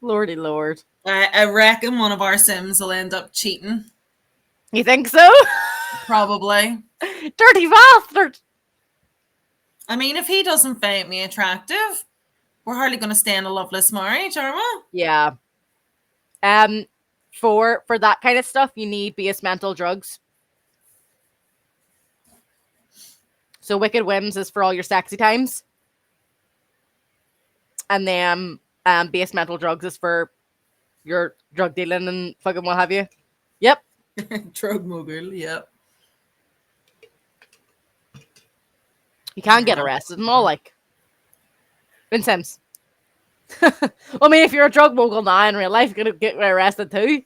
Lordy Lord. I reckon one of our sims will end up cheating. You think so? Probably. Dirty bastard. I mean, if he doesn't find me attractive, we're hardly going to stay in a loveless marriage, are we? Yeah. For that kind of stuff, you need base mental drugs. So Wicked Whims is for all your sexy times. And then base mental drugs is for your drug dealing and fucking what have you. Yep. Drug mogul, yep. You can get arrested and all, like. In Sims. I mean, if you're a drug mogul now in real life, you're going to get arrested too.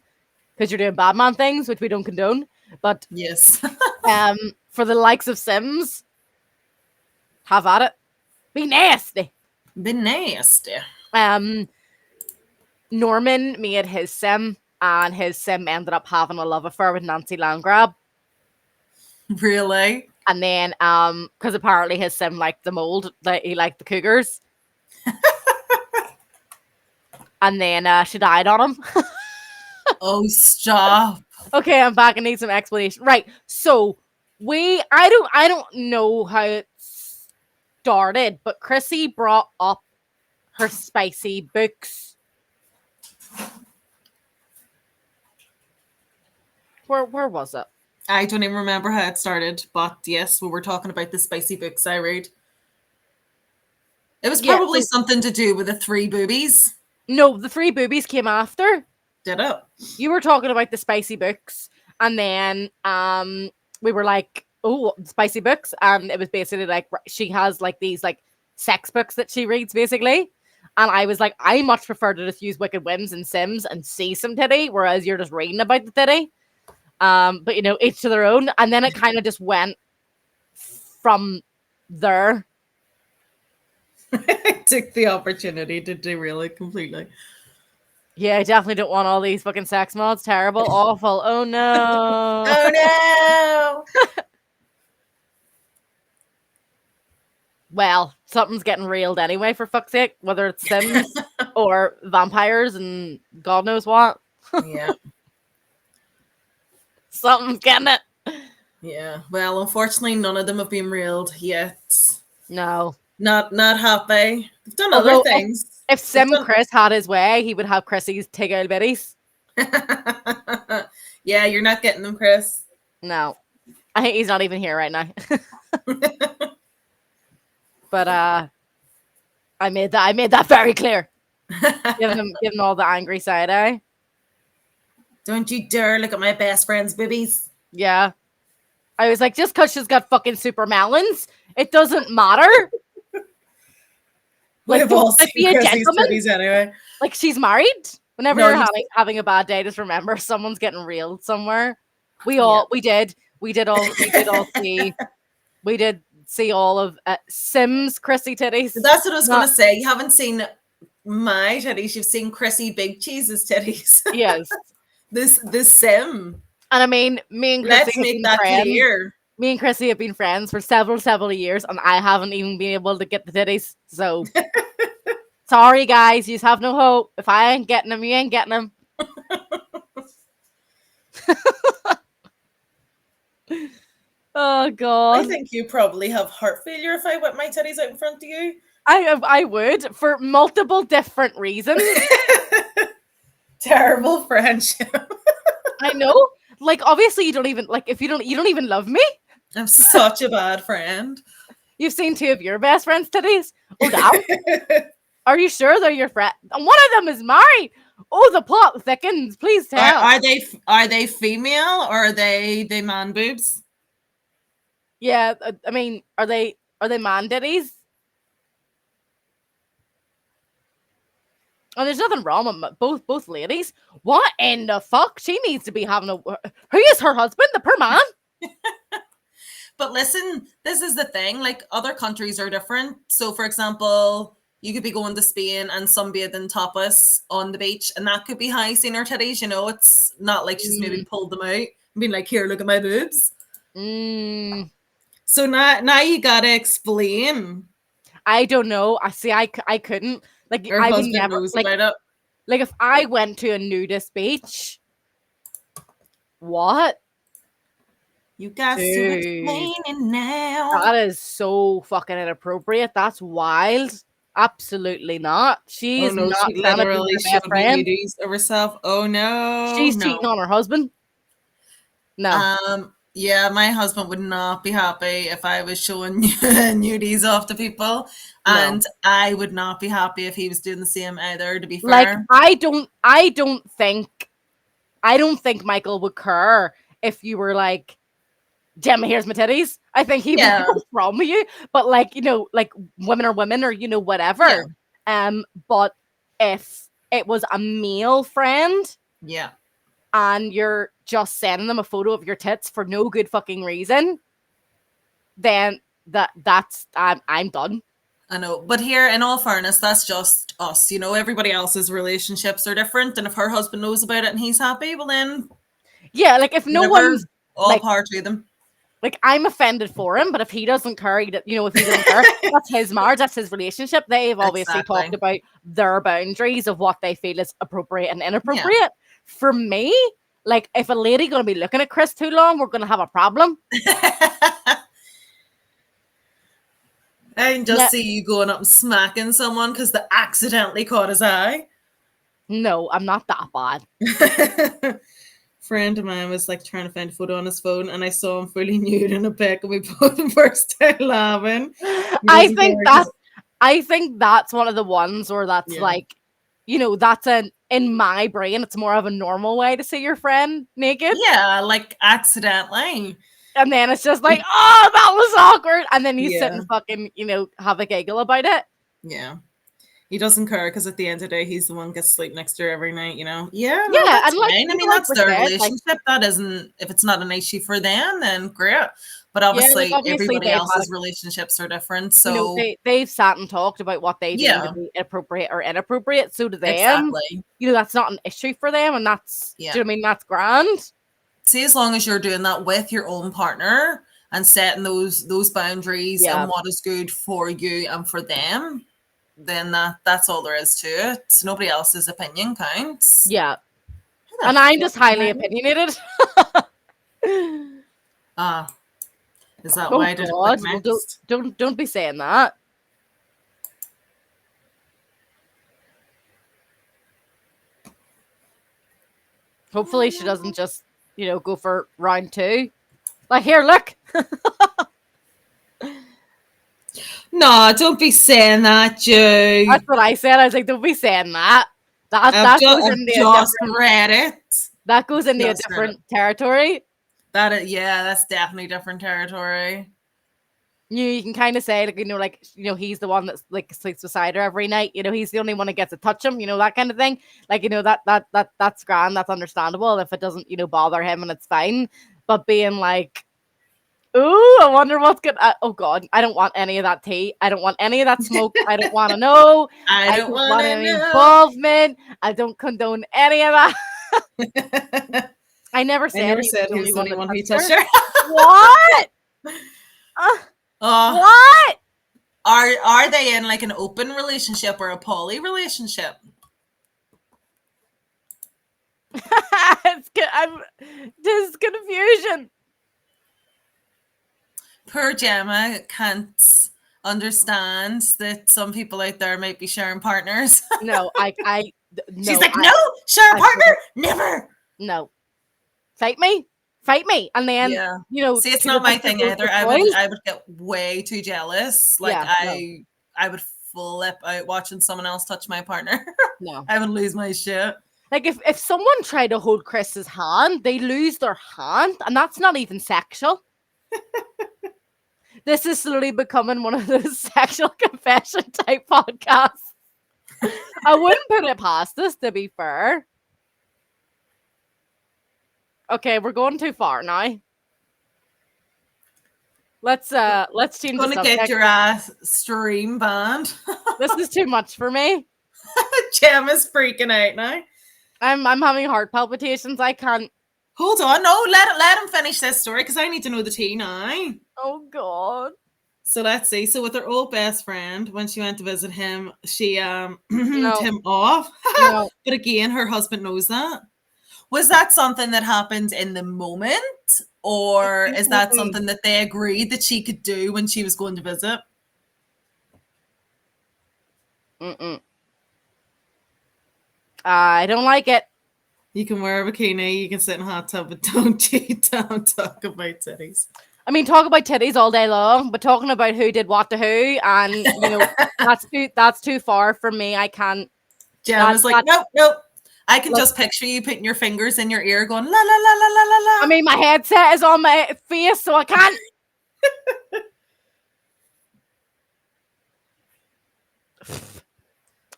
Because you're doing bad man things, which we don't condone. But Yes. for the likes of Sims, have at it. Be nasty. Be nasty. Norman made his sim, and his sim ended up having a love affair with Nancy Landgrab. Really? And then, because apparently his sim liked the mold, like he liked the cougars. And then she died on him. Oh, stop. Okay, I'm back. I need some explanation. Right. So I don't know how it started, but Chrissy brought up her spicy books. Where was it? I don't even remember how it started, but yes, we were talking about the spicy books I read. It was probably something to do with the 3 boobies. No, the 3 boobies came after. Did it? You were talking about the spicy books, and then we were like, oh, spicy books, and it was basically like she has like these like sex books that she reads basically, and I was like, I much prefer to just use Wicked Whims and Sims and see some titty, whereas you're just reading about the titty. But you know, each to their own, and then it kind of just went from there. I took the opportunity to derail it completely. Yeah, I definitely don't want all these fucking sex mods. Terrible, awful. Oh no. Oh no. Well, something's getting reeled anyway, for fuck's sake, whether it's Sims or vampires and God knows what. Yeah. Something's getting it. Yeah. Well, unfortunately, none of them have been reeled yet. No. Not happy. They've done Although other things. If Sim Chris had his way, he would have Chrissy's tig old biddies. Yeah, you're not getting them, Chris. No. I think he's not even here right now. But I made that very clear. Giving all the angry side eye. Don't you dare look at my best friend's boobies. Yeah. I was like, just because she's got fucking super melons, it doesn't matter. We've all seen be a Chrissy's gentleman. boobies anyway. Like, she's married. Whenever No, you're having a bad day, just remember someone's getting reeled somewhere. We did see all of Sims Chrissy titties. That's what I was going to say. You haven't seen my titties. You've seen Chrissy Big Cheese's titties. Yes. This Sim. And I mean, me and Chrissy Let's make that clear. Me and Chrissy have been friends for several years, and I haven't even been able to get the titties. So Sorry, guys, you have no hope. If I ain't getting them, you ain't getting them. Oh I God, think you probably have heart failure if I whip my titties out in front of you. I would for multiple different reasons. Terrible friendship. I know. Like, obviously, you don't even like if you don't even love me. I'm such a bad friend. You've seen two of your best friends' titties. Oh damn. Are you sure they're your friend? And one of them is married. Oh, the plot thickens. Please tell. Are they female or are they man boobs? Yeah, I mean, are they man titties? Oh, there's nothing wrong with both ladies. What in the fuck? She needs to be having a. Who is her husband? The poor man. But listen, this is the thing. Like other countries are different. So, for example, you could be going to Spain and sunbathing topless on the beach, and that could be high seeing her titties. You know, it's not like she's maybe pulled them out and been like, "Here, look at my boobs." Mm, So now you gotta explain. I don't know. I see. I couldn't. Like, Her I would husband never. knows about it. Like if I went to a nudist beach, what? You got to Dude, explain it now. that is so fucking inappropriate. That's wild. Absolutely not. She Oh is no, not she trying to be literally your best showed me friend. nudies of herself. Oh no, She's no. cheating on her husband. No. Yeah, my husband would not be happy if I was showing nudies off to people, No. and I would not be happy if he was doing the same either. To be Like fair, I don't think Michael would care if you were like, Gemma, here's my titties. I think he'd be like, yeah, what's wrong with you? But like, like women are women or yeah, whatever. But if it was a male friend yeah. and you're just sending them a photo of your tits for no good fucking reason, then that's I'm done. I know, but here, in all fairness, that's just us. You know, everybody else's relationships are different, and if her husband knows about it and he's happy, well then, Yeah, like if no whatever, one's all like power to them. I'm offended for him, but if he doesn't care, if he doesn't care, that's his marriage, that's his relationship. They've obviously talked Exactly. about their boundaries of what they feel is appropriate and Yeah. inappropriate. For me, like if a lady gonna be looking at Chris too long, we're gonna have a problem. I can just see you going up and smacking someone because they accidentally caught his eye. No, I'm not that bad. Friend of mine was like trying to find a photo on his phone, and I saw him fully nude in a pic, and we both burst out laughing. I think that's one of the ones where that's Yeah. like, that's in my brain, it's more of a normal way to see your friend naked. Yeah, like accidentally. And then it's just like, oh, that was awkward. And then you sit Yeah. and fucking, have a giggle about it. Yeah. He doesn't care because at the end of the day, he's the one who gets sleep next to her every night, you know? Yeah, no, Yeah, that's and like, fine. I mean, like that's we their said, relationship. That isn't, if it's not an issue for them, then great. But like, obviously, obviously everybody they've had, else's relationships are different. So, they've sat and talked about what they deem to yeah, be appropriate or inappropriate. So to them, exactly. that's not an issue for them. And that's, Yeah. do you know what I mean? That's grand. See, as long as you're doing that with your own partner and setting those boundaries Yeah. and what is good for you and for them, then that's all there is to it. Nobody else's opinion counts. Yeah. And I'm just highly opinionated. Is that Oh why I did it God, click well, next? don't be saying that. Hopefully she doesn't just, go for round 2. Like, here, look. No, don't be saying that, Joe. That's what I said. I was like, don't be saying that. That goes into just read it. That goes into a different territory. That's definitely different territory. You can kind of say, he's the one that's like sleeps beside her every night. He's the only one that gets to touch him. That kind of thing. Like, that's grand. That's understandable if it doesn't, bother him and it's fine. But being like, ooh, I wonder what's good. Oh God, I don't want any of that tea. I don't want any of that smoke. I don't want to know. I don't want any know. involvement. I don't condone any of that. I never said he was the only one who touched her. What? Oh, what? are they in like an open relationship or a poly relationship? There's confusion. Poor Gemma can't understand that some people out there might be sharing partners. No, She's no, like, no, share a I partner, never. no. Fight me, and then Yeah. See, it's two of not my us thing goes either. with boys. I would get way too jealous. Like Yeah, no, I would flip out watching someone else touch my partner. no. I would lose my shit. Like if someone tried to hold Chris's hand, they lose their hand, and that's not even sexual. This is slowly becoming one of those sexual confession type podcasts. I wouldn't put it past us, to be fair. Okay, we're going too far now. Let's change the Gonna get subject. your ass stream banned. This is too much for me. Gemma's freaking out now. I'm having heart palpitations. I can't. Hold on, no, let him finish this story because I need to know the tea now. Oh God. So let's see. So with her old best friend, when she went to visit him, she No. him off. No. But again, her husband knows that. Was that something that happened in the moment, or is that something that they agreed that she could do when she was going to visit? I don't like it. You can wear a bikini, you can sit in a hot tub, but don't cheat, don't talk about titties. I mean, talk about titties all day long, but talking about who did what to who, and you know, that's too far for me. I can't. Gemma's like, nope. I can just picture you putting your fingers in your ear going, la, la, la, la, la, la, la. I mean, my headset is on my face, so I can't.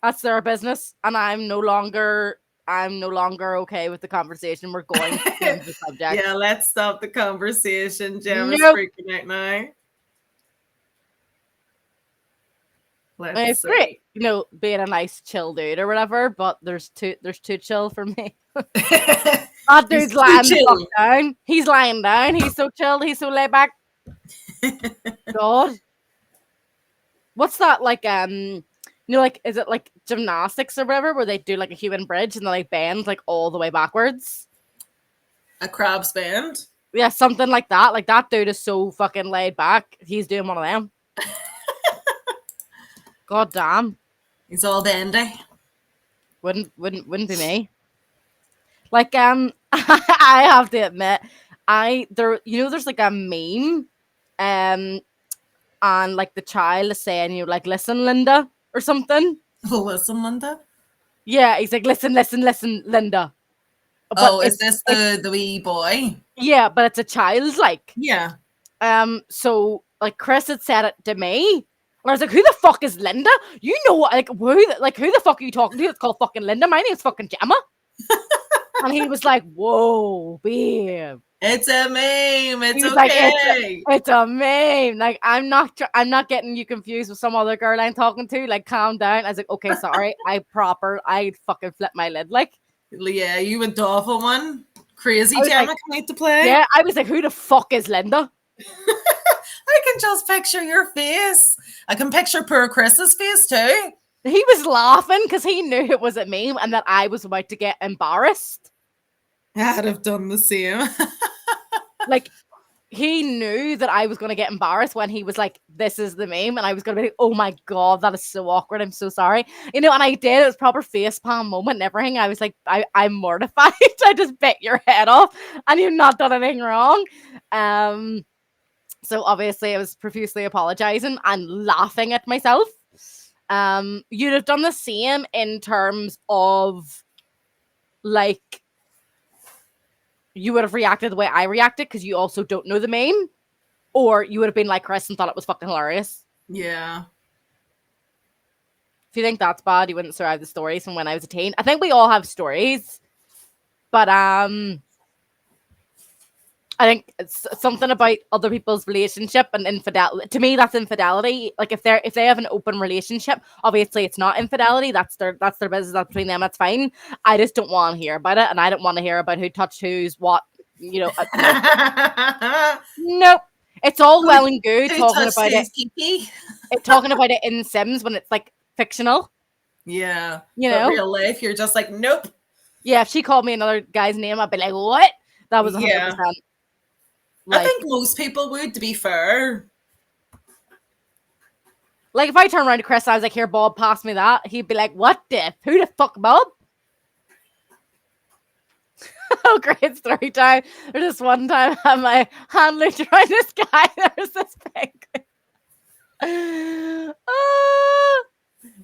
That's their business, and I'm no longer okay with the conversation. We're going to change the subject. Yeah, let's stop the conversation. Gemma's freaking out now. It's great, you know, being a nice chill dude or whatever, but there's too chill for me. That dude's lying the fuck down. He's lying down. He's so chilled. He's so laid back. God. What's that like? You know, like, is it like gymnastics or whatever, where they do like a human bridge and they like bend like all the way backwards? A crab's bend? Yeah, something like that. Like that dude is so fucking laid back. He's doing one of them. God damn. He's all bendy. Wouldn't be me. Like I have to admit, there's like a meme, and like the child is saying, you know, like, listen, Linda, or something. Oh, listen, Linda? Yeah, he's like, listen, Linda. But is this the wee boy? Yeah, but it's a child, like. Yeah. So like Chris had said it to me. And I was like, who the fuck is Linda? You know, like, who the fuck are you talking to? It's called fucking Linda. My name's fucking Gemma. And he was like, whoa, babe. It's a meme. It's okay. Like, it's a meme. Like, I'm not getting you confused with some other girl I'm talking to. Like, calm down. I was like, okay, sorry. I fucking flipped my lid. Like, yeah, you went off on one. Crazy Gemma like, coming to play. Yeah, I was like, who the fuck is Linda? I can just picture your face. I can picture poor Chris's face too. He was laughing because he knew it was a meme and that I was about to get embarrassed. I'd have done the same. Like, he knew that I was going to get embarrassed when he was like, this is the meme. And I was going to be like, oh my God, that is so awkward. I'm so sorry. You know, and I did. It was proper facepalm moment and everything. I was like, I'm mortified. I just bit your head off and you've not done anything wrong. So obviously I was profusely apologizing and laughing at myself. You'd have done the same in terms of, like, you would have reacted the way I reacted because you also don't know the meme, or you would have been like Chris and thought it was fucking hilarious. Yeah. If you think that's bad, you wouldn't survive the stories from when I was a teen. I think we all have stories, but I think it's something about other people's relationship and infidelity. To me, that's infidelity. Like, if they have an open relationship, obviously it's not infidelity. That's their business. That's between them. That's fine. I just don't want to hear about it, and I don't want to hear about who touched who's what. You know, nope. It's all Who, well and good who talking touched about his pee? talking about it in Sims when it's like fictional, Yeah. you But know? real life, you're just like, nope. Yeah, if she called me another guy's name, I'd be like, what? That was Yeah. 100%. I Like, think most people would, to be fair. like if I turn around to Chris and I was like, here, Bob, pass me that, he'd be like, what the? Who the fuck, Bob? Oh, great story time. There's this one time I had my handler trying this guy. There's this penguin.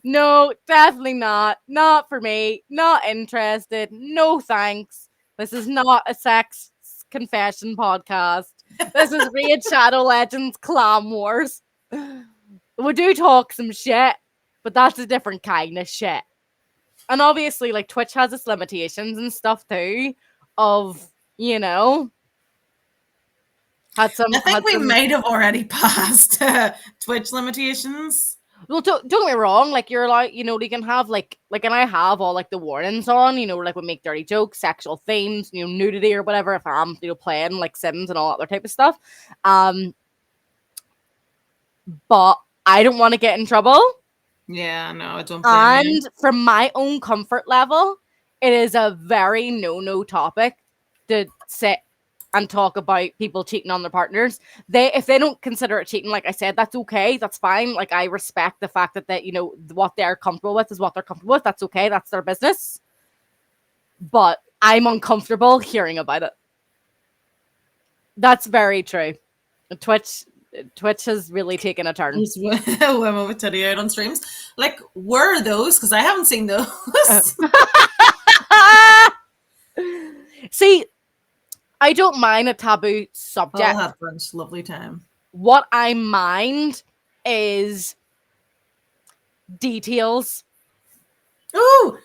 No, definitely not. Not for me. Not interested. No thanks. This is not a sex confession podcast. This is Raid Shadow Legends Clan Wars. We do talk some shit, but that's a different kind of shit. And obviously, like, Twitch has its limitations and stuff too. Of, you know, I had think we some. might have already passed Twitch limitations. Well, don't get me wrong. Like, you're like, you know, you can have and I have all like the warnings on. You know, like we make dirty jokes, sexual themes, you know, nudity or whatever. If I'm, you know, playing like Sims and all that other type of stuff. But I don't want to get in trouble. Yeah, no, I don't blame you. And from my own comfort level, it is a very no topic to sit and talk about people cheating on their partners. If they don't consider it cheating, like I said, that's okay. That's fine. Like, I respect the fact that you know, what they're comfortable with is what they're comfortable with. That's okay. That's their business. But I'm uncomfortable hearing about it. That's very true. Twitch has really taken a turn. Women with titty out on streams. Like, where are those? Because I haven't seen those. See, I don't mind a taboo subject. I'll have brunch. Lovely time. What I mind is details. Ooh.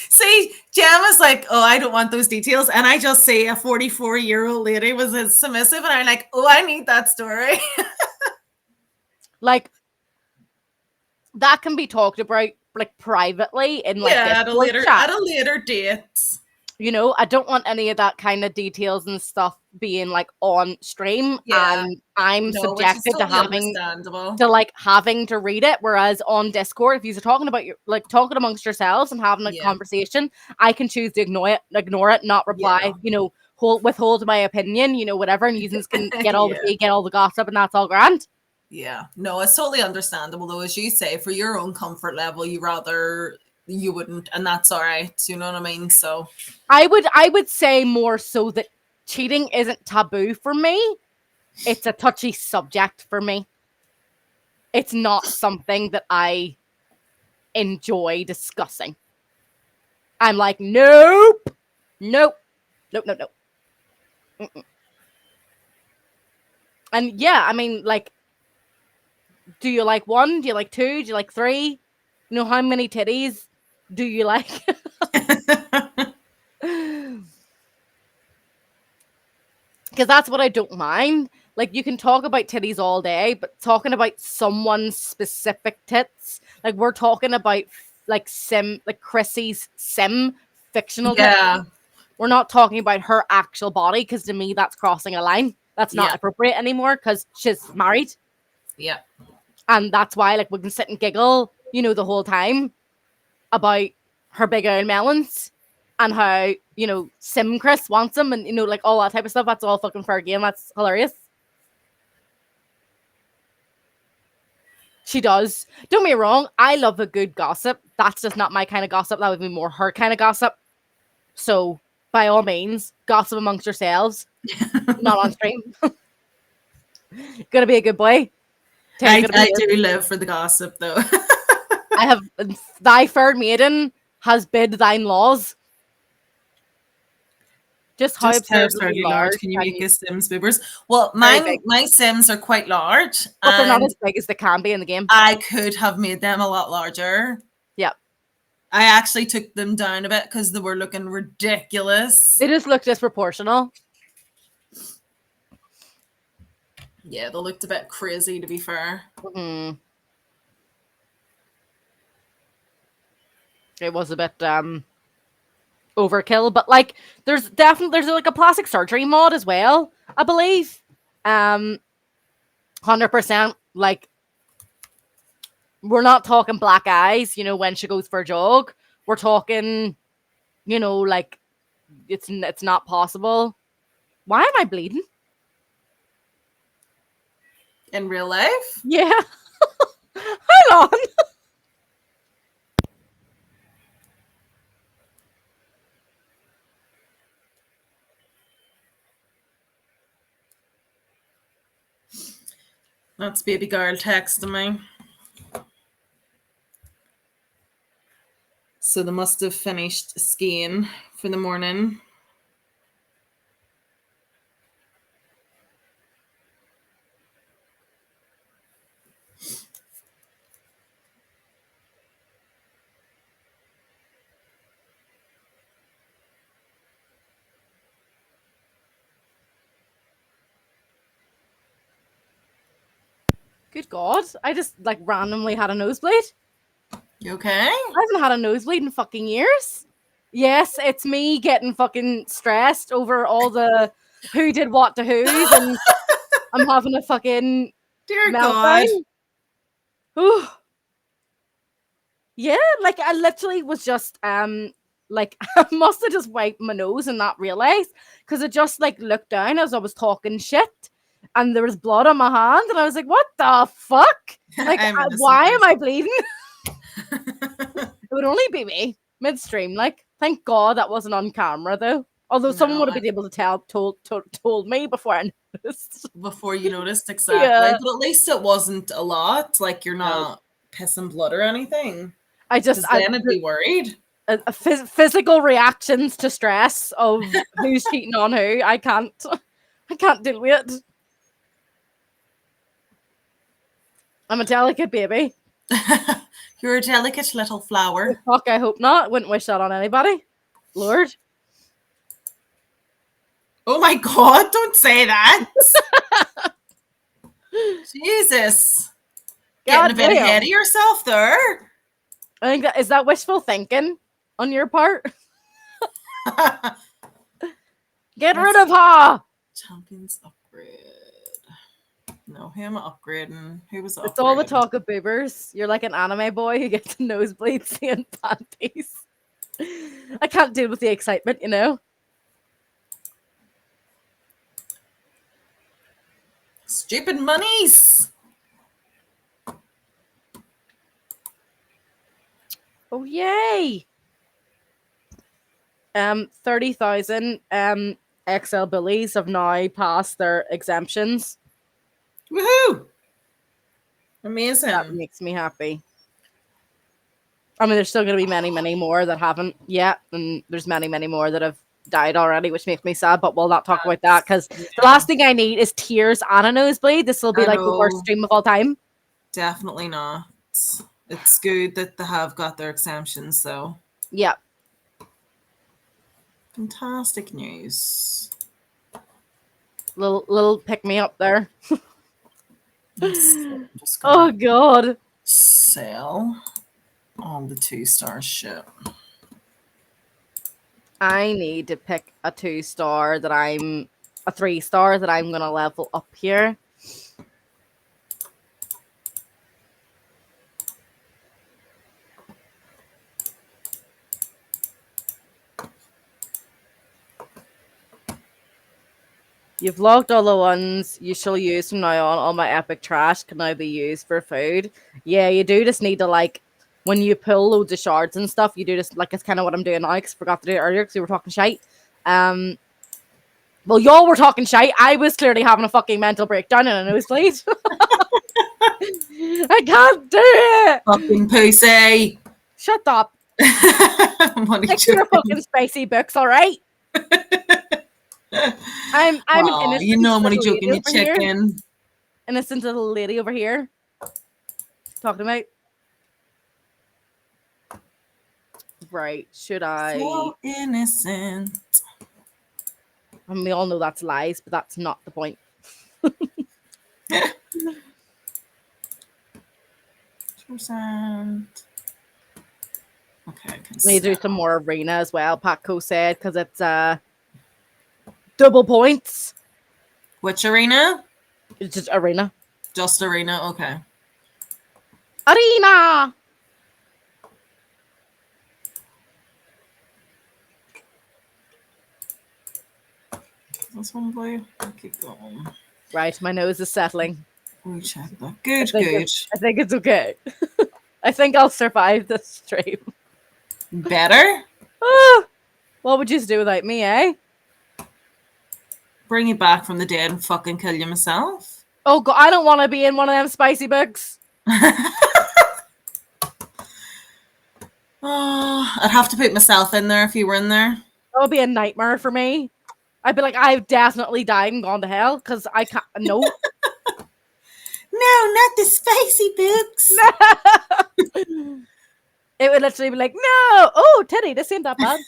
See, Gemma's like, oh, I don't want those details. And I just say a 44-year-old lady was submissive, and I'm like, oh, I need that story. Like, that can be talked about like privately in like at a later date. You know, I don't want any of that kind of details and stuff being like on stream, and I'm subjected to having to read it. Whereas on Discord, if you're talking about talking amongst yourselves and having a conversation, I can choose to ignore it, not reply. You know, withhold my opinion. You know, whatever, and users can get all the get all the gossip, and that's all grand. Yeah, no, it's totally understandable though. As you say, for your own comfort level, you wouldn't, and that's all right. You know what I mean? So I would say more so that cheating isn't taboo for me. It's a touchy subject for me. It's not something that I enjoy discussing. I'm like, nope. Mm-mm. And yeah, I mean, like, do you like one? Do you like two? Do you like three? You know, how many titties do you like? Because that's what I don't mind. Like, you can talk about titties all day, but talking about someone's specific tits, like, we're talking about like Chrissy's sim fictional tits. We're not talking about her actual body, because to me that's crossing a line. That's not appropriate anymore, because she's married. Yeah. And that's why, like, we can sit and giggle, you know, the whole time about her big old melons and how, you know, Sim Chris wants them, and, you know, like, all that type of stuff. That's all fucking fair game. That's hilarious. She does. Don't get me wrong. I love a good gossip. That's just not my kind of gossip. That would be more her kind of gossip. So, by all means, gossip amongst yourselves. Not on stream. Gonna be a good boy. I do live for the gossip, though. I have thy fair maiden has bid thine laws. Just how absurdly large can you make a Sims boobers? Well, my Sims are quite large, but they're not as big as they can be in the game. I could have made them a lot larger. Yep. I actually took them down a bit because they were looking ridiculous. They just look disproportional. Yeah, they looked a bit crazy, to be fair. Mm-hmm. It was a bit overkill, but like there's like a plastic surgery mod as well, I believe. 100%. Like, we're not talking black eyes, when she goes for a jog. We're talking, like, it's not possible. Why am I bleeding? In real life? Yeah. Hold on. That's baby girl texting me. So they must have finished skiing for the morning. Good God. I just, like, randomly had a nosebleed. You okay? I haven't had a nosebleed in fucking years. Yes, it's me getting fucking stressed over all the who did what to who's, and I'm having a fucking Dear God. meltdown. Ooh. Yeah, like, I literally was just like, I must have just wiped my nose and not realized, because I just, like, looked down as I was talking shit, and there was blood on my hand, and I was like, what the fuck? Like, I'm innocent. why am I bleeding? It would only be me midstream. Like, thank God that wasn't on camera, though. Although someone would have been able to told me before I noticed. Before you noticed, exactly. Yeah. But at least it wasn't a lot. Like, you're not pissing blood or anything. I just, then I'd be worried. Physical reactions to stress of who's cheating on who. I can't deal with it. I'm a delicate baby. You're a delicate little flower. Fuck, I hope not. Wouldn't wish that on anybody. Lord. Oh my God, don't say that. Jesus. Getting a bit ahead of yourself there. I think is that wishful thinking on your part? Get rid of her. Champions upgrade. No, him upgrading. Who was upgrading? It's all the talk of boobers. You're like an anime boy who gets nosebleeds seeing panties. I can't deal with the excitement, Stupid monies. Oh yay! 30,000 XL bullies have now passed their exemptions. Woohoo! Amazing. That makes me happy. I mean, there's still going to be many, many more that haven't yet, and there's many, many more that have died already, which makes me sad, but we'll not talk about that, because the last thing I need is tears and a nosebleed. This will be like the worst stream of all time. Definitely not. It's good that they have got their exemptions, though. Yeah. Fantastic news. Little pick me up there. Just oh God. Sell on the 2-star ship. I need to pick a 2-star a 3-star that I'm gonna level up here. You've logged all the ones you shall use from now on. All my epic trash can now be used for food. Yeah, you do just need to, like, when you pull loads of shards and stuff, you do just, like, it's kind of what I'm doing now, because I forgot to do it earlier because we were talking shite. Well, y'all were talking shite. I was clearly having a fucking mental breakdown and a nosebleed. I can't do it. Fucking pussy. Shut up. Stick to your fucking spicy books, all right? I'm an innocent. You know I'm only joking, you chicken. Here. Innocent little lady over here. Talking about. Right, should I? So innocent. And we all know that's lies, but that's not the point. Percent. Okay, I can We do some more arena as well, Patco said, because it's double points. Which arena? It's just arena. Just arena, okay. Arena. This one play? Keep going. Right, my nose is settling. We check that. Good, good. I think it's okay. I think I'll survive this stream. Better? What would you do without me, eh? Bring you back from the dead and fucking kill you myself? Oh god, I don't want to be in one of them spicy books. Oh, I'd have to put myself in there if you were in there. That would be a nightmare for me. I'd be like, I've definitely died and gone to hell because I can't. No. No, not the spicy books. It would literally be like, no. Oh, Teddy, this ain't that bad.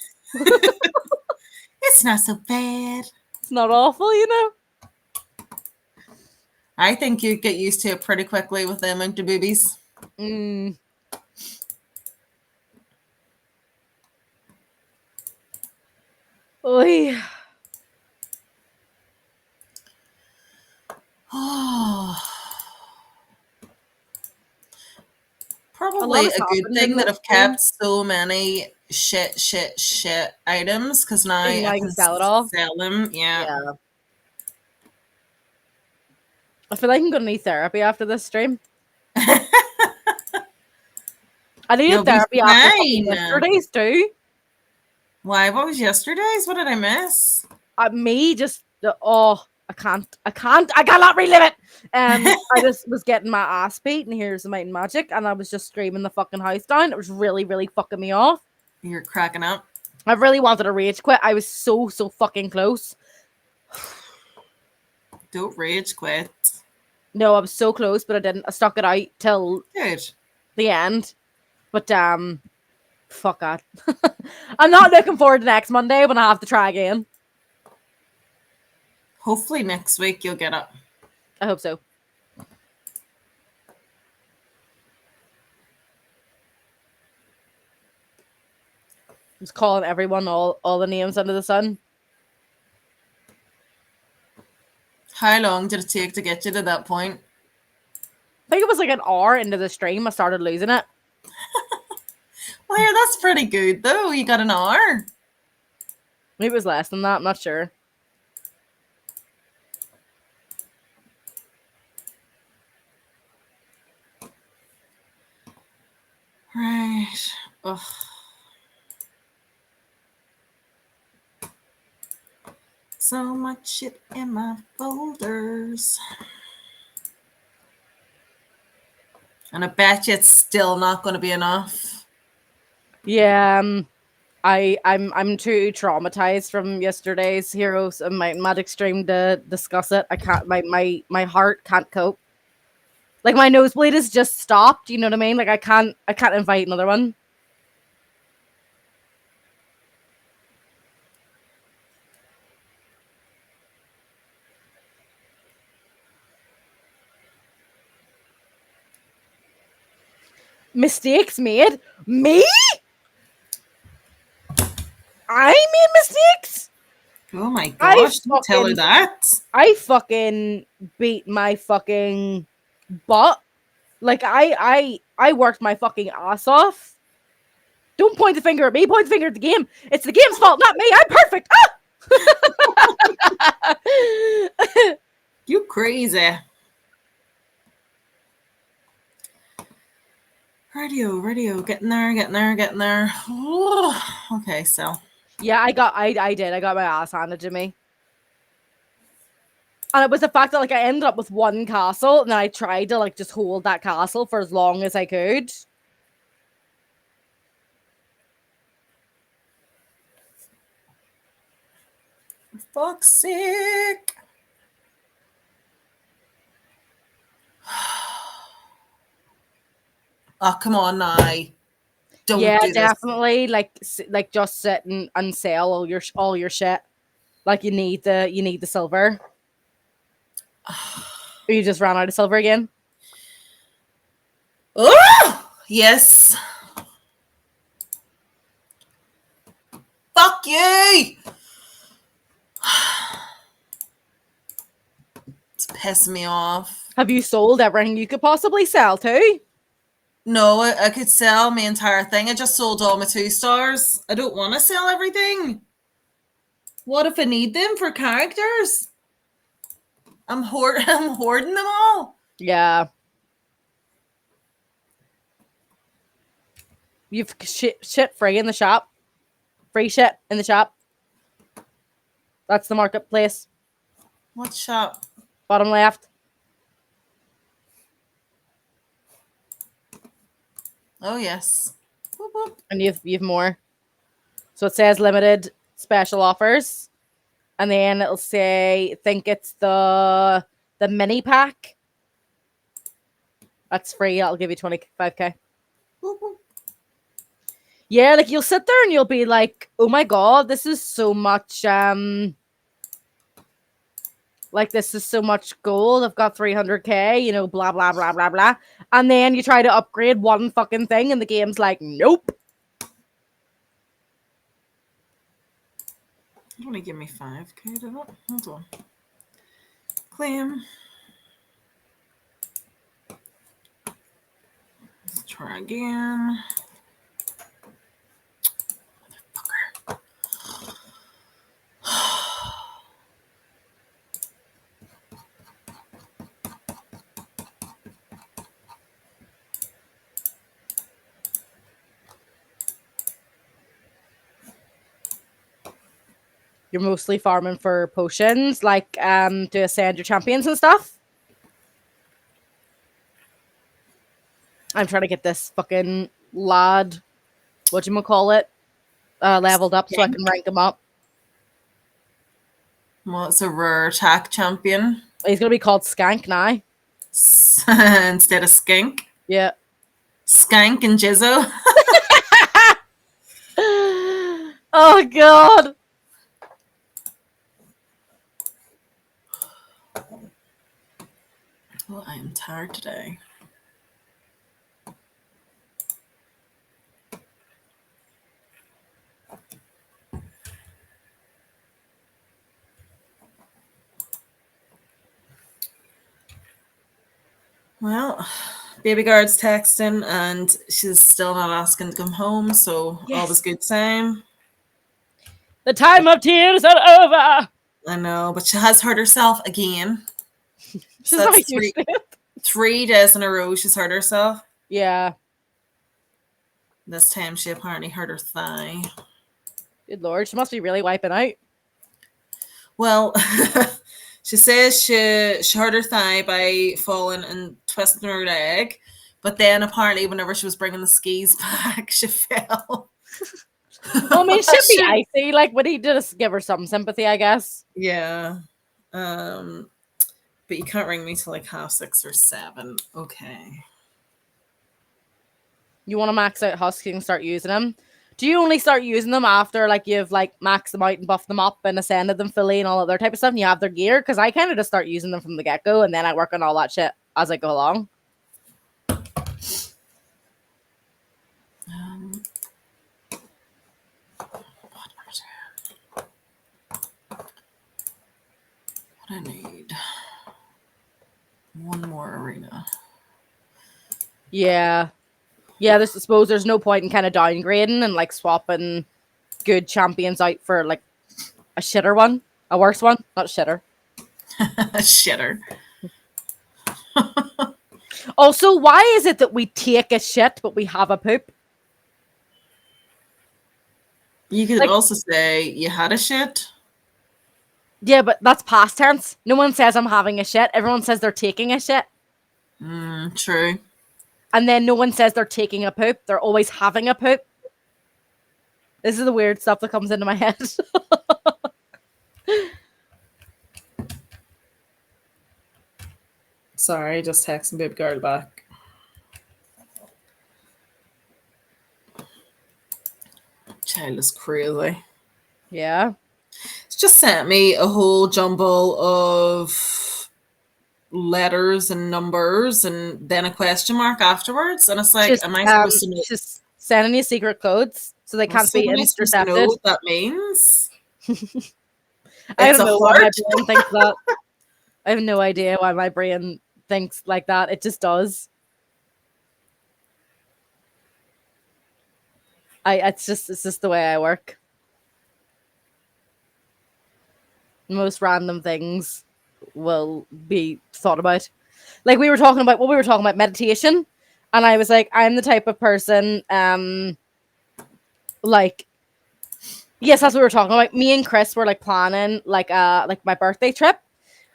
It's not so bad. It's not awful, you know? I think you'd get used to it pretty quickly with the amount of boobies. Mm. Oy. Oh. Probably a good thing that I've kept so many shit items because now I can sell them. Yeah. I feel like I'm gonna need therapy after this stream. I needed therapy after yesterday's too. Why? What was yesterday's? What did I miss? Me just I cannot relive it. I just was getting my ass beat, and here's the Might and Magic, and I was just screaming the fucking house down. It was really, really fucking me off. You're cracking up. I really wanted to rage quit. I was so fucking close. Don't rage quit. No, I was so close, but I didn't. I stuck it out till the end. But fuck that. I'm not looking forward to next Monday when I have to try again. Hopefully next week you'll get up. I hope so. Just calling everyone all the names under the sun. How long did it take to get you to that point? I think it was like an hour into the stream I started losing it. Well, yeah, that's pretty good though. You got an hour. Maybe it was less than that. I'm not sure. Right. Ugh. So much shit in my folders. And I bet you it's still not going to be enough. Yeah, I'm too traumatized from yesterday's Heroes and Might and Magic stream to discuss it. I can't. My heart can't cope. Like my nosebleed is just stopped. You know what I mean? Like I can't invite another one. Mistakes made? Me? I made mistakes? Oh my gosh, don't tell her that. I fucking beat my fucking butt. Like I worked my fucking ass off. Don't point the finger at me, point the finger at the game. It's the game's fault, not me. I'm perfect. Ah! You crazy. Radio, getting there. Okay, so. Yeah, I got my ass handed to me. And it was the fact that like I ended up with one castle and I tried to like just hold that castle for as long as I could. For fuck's sake. Oh, come on now. Don't do definitely. Like just sit and sell all your shit. Like you need the silver. Or you just ran out of silver again? Oh yes. Fuck you. It's Piss me off. Have you sold everything you could possibly sell too? No, I could sell my entire thing. I just sold all my 2 stars. I don't want to sell everything. What if I need them for characters? I'm hoarding them all. Yeah. You've shit free in the shop. Free shit in the shop. That's the marketplace. What shop? Bottom left. Oh yes. Whoop, whoop. And you've more. So it says limited special offers. And then it'll say, I think it's the mini pack. That's free. That'll give you 25k. Whoop, whoop. Yeah, like you'll sit there and you'll be like, oh my god, this is so much like this is so much gold. I've got 300k, you know, blah blah blah blah blah. And then you try to upgrade one fucking thing and the game's like, nope. You want to give me 5k, did it? Hold on. Claim. Let's try again. Motherfucker. You're mostly farming for potions, like to ascend your champions and stuff. I'm trying to get this fucking lad, whatchamacallit, leveled up so I can rank him up. Well, it's a rare attack champion. He's gonna be called Skank now. Instead of Skink. Yeah. Skank and Jizzo. Oh god. Well, I am tired today. Well, baby guard's texting and she's still not asking to come home, so all was good time. The time of tears are over. I know, but she has hurt herself again. She's not used to it. 3 days in a row she's hurt herself. Yeah. This time she apparently hurt her thigh. Good lord, she must be really wiping out. Well, she says she hurt her thigh by falling and twisting her leg, but then apparently whenever she was bringing the skis back, she fell. Well, I mean, it should be icy. Like, would he just give her some sympathy, I guess? Yeah. But you can't ring me till like 6:30 or 7. Okay. You want to max out husks, you can start using them. Do you only start using them after like you've like maxed them out and buffed them up and ascended them fully and all other type of stuff and you have their gear? Because I kind of just start using them from the get-go and then I work on all that shit as I go along. What I need? One more arena. Yeah. Yeah, I suppose there's no point in kind of downgrading and like swapping good champions out for like a shitter one. A worse one. Not shitter. Shitter. Also, why is it that we take a shit but we have a poop? You could also say you had a shit. Yeah, but that's past tense. No one says I'm having a shit. Everyone says they're taking a shit. True. And then no one says they're taking a poop. They're always having a poop. This is the weird stuff that comes into my head. Sorry, just texting baby girl back. Child is crazy. Yeah. It's just sent me a whole jumble of letters and numbers and then a question mark afterwards. And it's like, am I supposed to know? Just sending you secret codes so they can't be intercepted. Know what that means? I don't know why my brain thinks that. I have no idea why my brain thinks like that. It just does. It's just the way I work. Most random things will be thought about. Like we were talking about meditation, and I was like, I'm the type of person, like, yes, that's what we were talking about. Me and Chris were like planning like my birthday trip,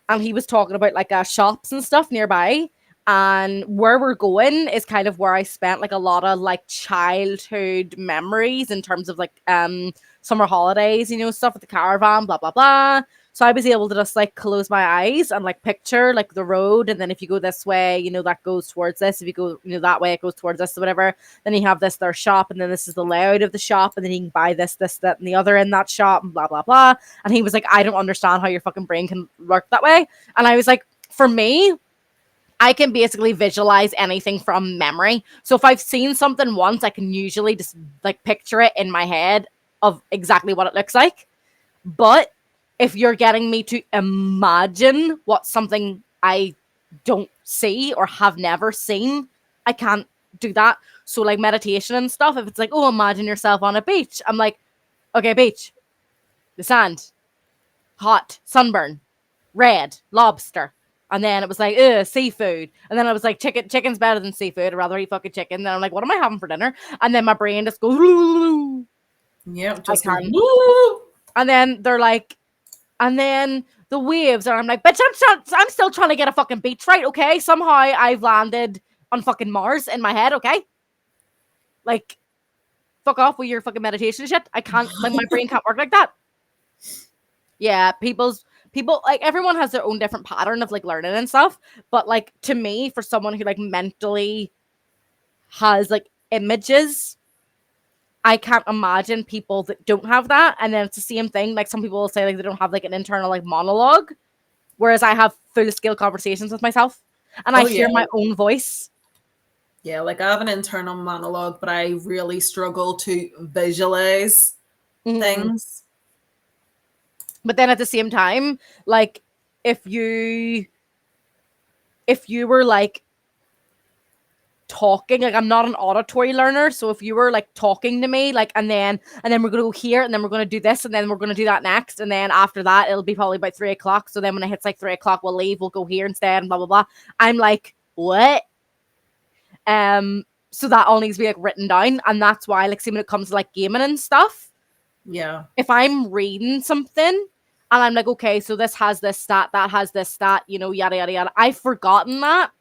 and he was talking about like shops and stuff nearby. And where we're going is kind of where I spent like a lot of like childhood memories in terms of like summer holidays, stuff with the caravan, blah blah blah. So I was able to just like close my eyes and like picture like the road, and then if you go this way, that goes towards this. If you go, that way, it goes towards this or whatever. Then you have this their shop, and then this is the layout of the shop, and then you can buy this, that, and the other in that shop, and blah blah blah. And he was like, I don't understand how your fucking brain can work that way. And I was like, for me, I can basically visualize anything from memory. So if I've seen something once, I can usually just like picture it in my head of exactly what it looks like. But if you're getting me to imagine what something I don't see or have never seen, I can't do that. So like meditation and stuff, if it's like, oh, imagine yourself on a beach, I'm like, okay, beach, the sand, hot, sunburn, red, lobster. And then it was like, seafood. And then I was like, chicken's better than seafood. I'd rather eat fucking chicken. Then I'm like, what am I having for dinner? And then my brain just goes, Yep, I just can't. woo. And then they're like, and then the waves, and I'm like, bitch, I'm still trying to get a fucking beach right, okay? Somehow I've landed on fucking Mars in my head, okay? Like, fuck off with your fucking meditation shit. I can't, like, my brain can't work like that. Yeah, people, like, everyone has their own different pattern of like learning and stuff. But like, to me, for someone who like mentally has like images, I can't imagine people that don't have that. And then it's the same thing. Like some people will say like they don't have like an internal like monologue, whereas I have full scale conversations with myself, and I hear my own voice. Yeah, like I have an internal monologue, but I really struggle to visualize things. But then at the same time, like if you were like talking, like I'm not an auditory learner, so if you were like talking to me, like and then we're gonna go here, and then we're gonna do this, and then we're gonna do that next, and then after that it'll be probably about 3:00. So then when it hits like 3:00, we'll leave, we'll go here instead, and blah blah blah. I'm like, what? So that all needs to be like written down, and that's why, like, see, when it comes to like gaming and stuff, yeah, if I'm reading something and I'm like, okay, so this has this stat, that has this stat, yada yada yada, I've forgotten that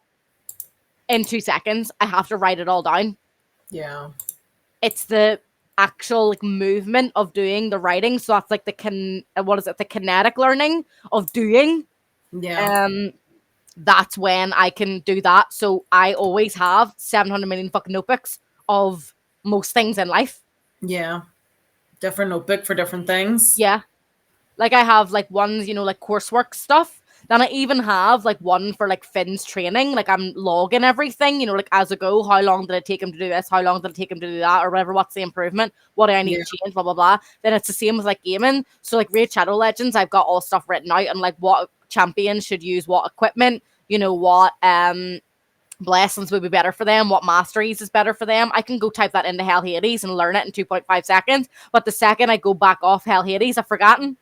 in 2 seconds. I have to write it all down. Yeah, it's the actual like movement of doing the writing, so that's like the the kinetic learning of doing. Yeah, That's when I can do that. So I always have 700 million fucking notebooks of most things in life. Yeah, different notebook for different things. Yeah, like I have like ones, like coursework stuff. Then I even have like one for like Finn's training. Like I'm logging everything, like as I go. How long did it take him to do this? How long did it take him to do that? Or whatever. What's the improvement? What do I need to change? Blah blah blah. Then it's the same with like gaming. So like Raid Shadow Legends, I've got all stuff written out and like what champions should use what equipment. What blessings would be better for them, what masteries is better for them. I can go type that into Hell Hades and learn it in 2.5 seconds. But the second I go back off Hell Hades, I've forgotten.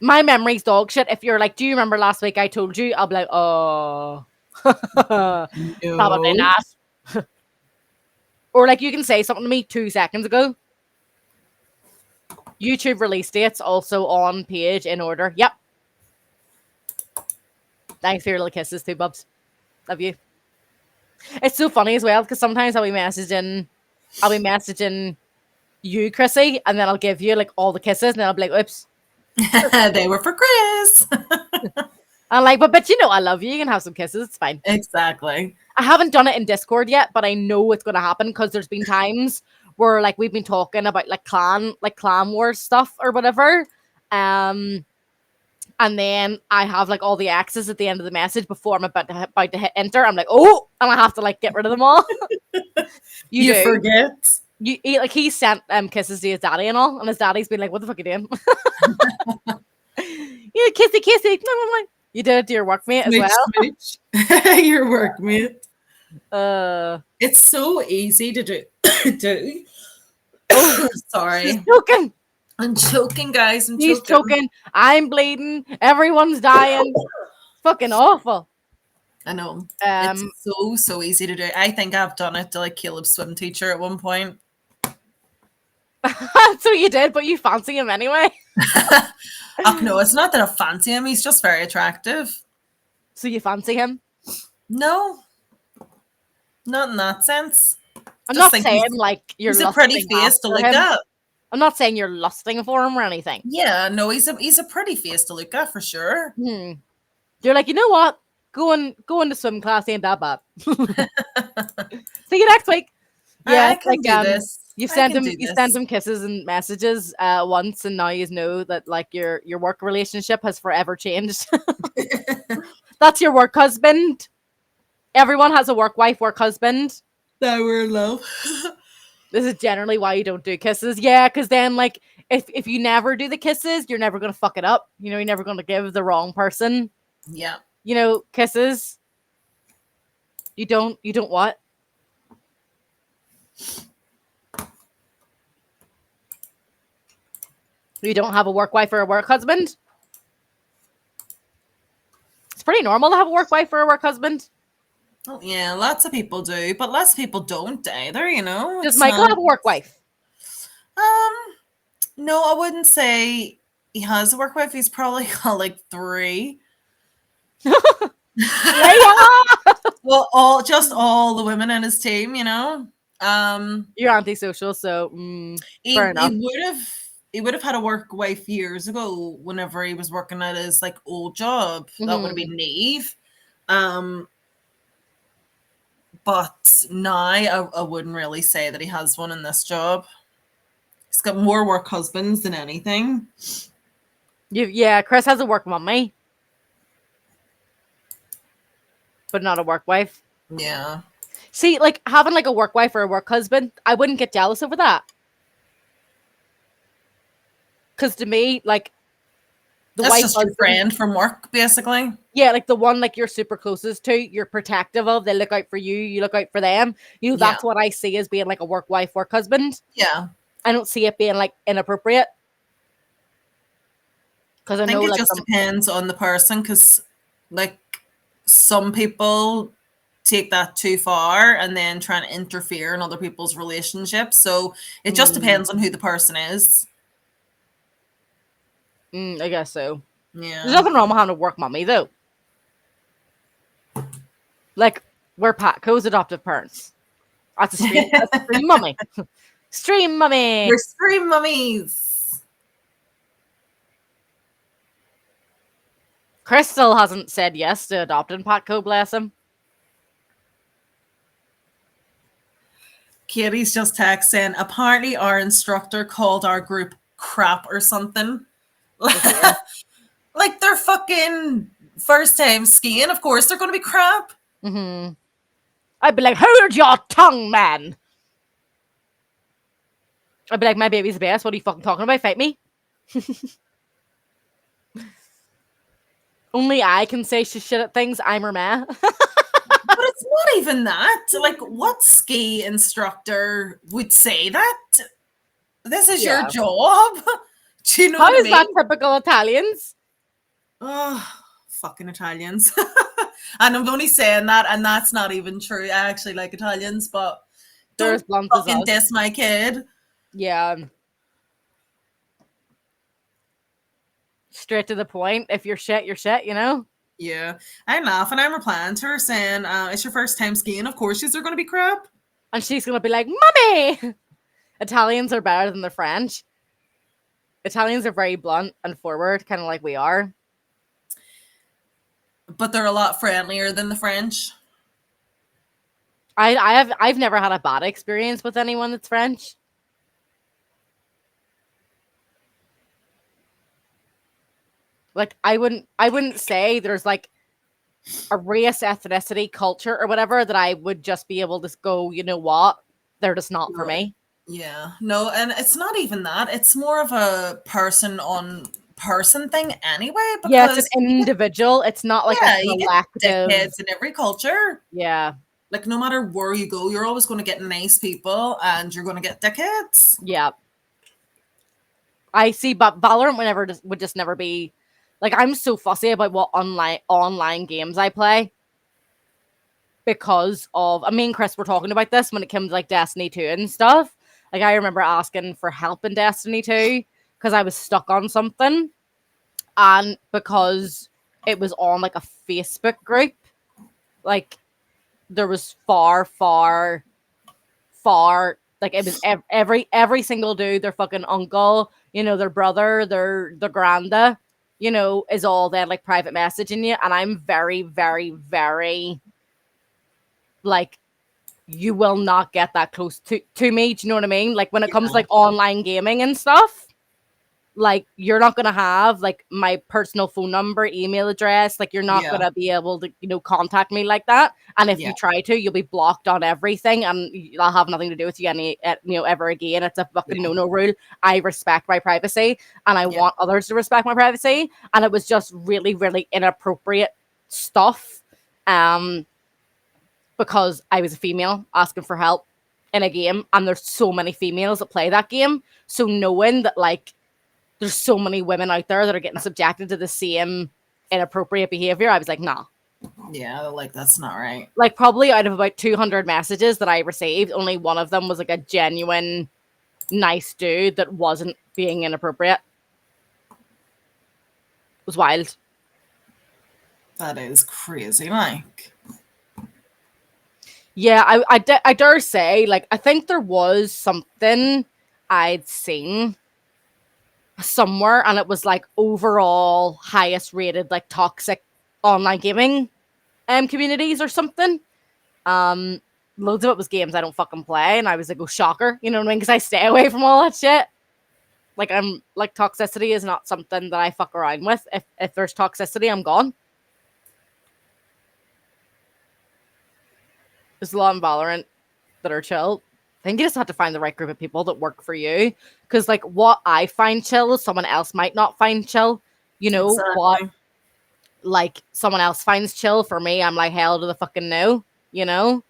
My memory's dog shit. If you're like, do you remember last week I told you? I'll be like, oh, probably not. Or like you can say something to me 2 seconds ago. YouTube release dates also on page in order. Yep. Thanks for your little kisses too, Bubs. Love you. It's so funny as well because sometimes I'll be messaging you, Chrissy, and then I'll give you like all the kisses, and then I'll be like, oops. They were for Chris. I'm like, but I love you. You can have some kisses. It's fine. Exactly. I haven't done it in Discord yet, but I know it's going to happen because there's been times where like we've been talking about like clan war stuff or whatever. And then I have like all the X's at the end of the message before I'm about to hit enter. I'm like, oh, and I have to like get rid of them all. You forget. like he sent kisses to his daddy and all, and his daddy's been like, "What the fuck are you doing?" Kissy, kissy. You did it to your workmate as Smooch, well. smooch. Your workmate. Uh, It's so easy to do. do. oh, she's Sorry. choking. I'm choking, guys. I'm He's choking. choking. I'm bleeding. Everyone's dying. Fucking awful. I know. It's so easy to do. I think I've done it to like Caleb's swim teacher at one point. That's what you did, but you fancy him anyway. Oh no, it's not that I fancy him. He's just very attractive. So you fancy him? No, not in that sense. I'm not saying like you're. He's a pretty face to look at. I'm not saying you're lusting for him or anything. Yeah, no, he's a pretty face to look at for sure. You're like, you know what? Going to swim class ain't that bad. See you next week. Yeah, I can do this. You sent him kisses and messages once, and now you know that like your work relationship has forever changed. That's your work husband. Everyone has a work wife, work husband. Now we're in love. This is generally why you don't do kisses. Yeah, because then like if you never do the kisses, you're never gonna fuck it up. You know, you're never gonna give the wrong person. Yeah. You know, kisses. You don't what? You don't have a work wife or a work husband? It's pretty normal to have a work wife or a work husband. Oh, yeah, lots of people do, but lots of people don't either, you know. Does Michael have a work wife? No, I wouldn't say he has a work wife. He's probably got like 3. Well, all the women in his team, you know. You're antisocial, so fair enough. He would have had a work wife years ago whenever he was working at his like old job. That would have been Neve. But now I wouldn't really say that he has one in this job. He's got more work husbands than anything. Yeah, Chris has a work mummy, but not a work wife. Yeah. See, like having like a work wife or a work husband, I wouldn't get jealous over that. Because to me, like that's wife just your friend from work, basically. Yeah, like the one like you're super closest to, you're protective of. They look out for you, you look out for them. You know, that's what I see as being like a work wife, work husband. Yeah. I don't see it being like inappropriate. Because I know it like just depends on the person. Because like some people take that too far and then try to interfere in other people's relationships. So it just depends on who the person is. I guess so. Yeah. There's nothing wrong with having a work mummy though. Like we're Patco's adoptive parents. That's a stream mummy. Stream mummy. We're stream mummies. Chris still hasn't said yes to adopting Patco, bless him. Katie's just texting. Apparently our instructor called our group crap or something. Like they're fucking first time skiing. Of course they're going to be crap. I'd be like, hold your tongue, man. I'd be like, my baby's the best. What are you fucking talking about? Fight me. Only I can say she's shit at things. I'm her ma. But it's not even that. Like, what ski instructor would say that? This is your job. Do you know How what I is mean? that typical Italians? Oh, fucking Italians. And I'm only saying that, and that's not even true. I actually like Italians, but They're as don't blunt as fucking us. diss my kid. Yeah. Straight to the point. If you're shit, you know? Yeah. I laugh and I'm replying to her saying, it's your first time skiing. Of course, they're going to be crap. And she's going to be like, Mummy! Italians are better than the French. Italians are very blunt and forward, kind of like we are. But they're a lot friendlier than the French. I've never had a bad experience with anyone that's French. Like I wouldn't say there's like a race, ethnicity, culture, or whatever that I would just be able to go, you know what? They're just not for me. Yeah. No, and it's not even that. It's more of a person on person thing anyway, Yeah, it's an because individual. It's not like a you get collective. dickheads in every culture. Yeah, Like, no matter where you go, you're always going to get nice people and you're going to get dickheads. yeah. I see, but Valorant would just never be like I'm so fussy about what online games I play because of me and Chris were talking about this when it comes to like Destiny 2 and stuff. Like I remember asking for help in Destiny 2 because I was stuck on something and because it was on like a Facebook group, like there was far like it was every single dude, their fucking uncle, their brother, their granda, is all then like private messaging you, and I'm very, very, very like you will not get that close to me. Do you know what I mean? Like when it comes to, Yeah. like online gaming and stuff, like you're not gonna have like my personal phone number, email address. Like you're not Yeah. gonna be able to, contact me like that. And if Yeah. you try to, you'll be blocked on everything, and I'll have nothing to do with you ever again. It's a fucking Yeah. no rule. I respect my privacy, and I Yeah. want others to respect my privacy. And it was just really, really inappropriate stuff. Because I was a female asking for help in a game, and there's so many females that play that game. So knowing that like there's so many women out there that are getting subjected to the same inappropriate behavior, I was like, nah. Yeah. Like, that's not right. Like probably out of about 200 messages that I received, only one of them was like a genuine nice dude that wasn't being inappropriate. It was wild. That is crazy. Like, Yeah, I dare say, like, I think there was something I'd seen somewhere, and it was like overall highest rated, like, toxic online gaming communities or something. Um, Loads of it was games I don't fucking play, and I was like, oh, shocker, you know what I mean? Because I stay away from all that shit. Like, I'm like, toxicity is not something that I fuck around with. If there's toxicity, I'm gone. There's a lot in Valorant that are chill. I think you just have to find the right group of people that work for you. Because, like, what I find chill, someone else might not find chill. What, exactly. like, someone else finds chill for me, I'm like, hell to the fucking no, you know?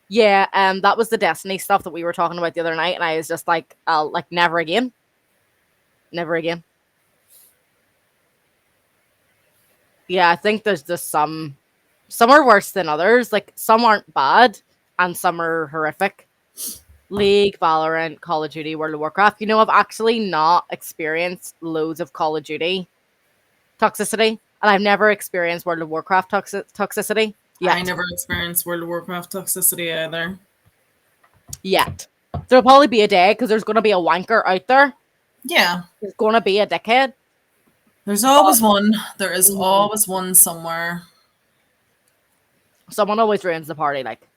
Yeah, that was the Destiny stuff that we were talking about the other night, and I was just like, never again. Never again. Yeah, I think there's just some are worse than others. Like, some aren't bad, and some are horrific. League, Valorant, Call of Duty, World of Warcraft. I've actually not experienced loads of Call of Duty toxicity, and I've never experienced World of Warcraft toxicity I yet. never experienced World of Warcraft toxicity either. Yet. There'll probably be a day because there's going to be a wanker out there. Yeah. There's going to be a dickhead. There's always one. There is Mhm. always one somewhere. Someone always ruins the party, like.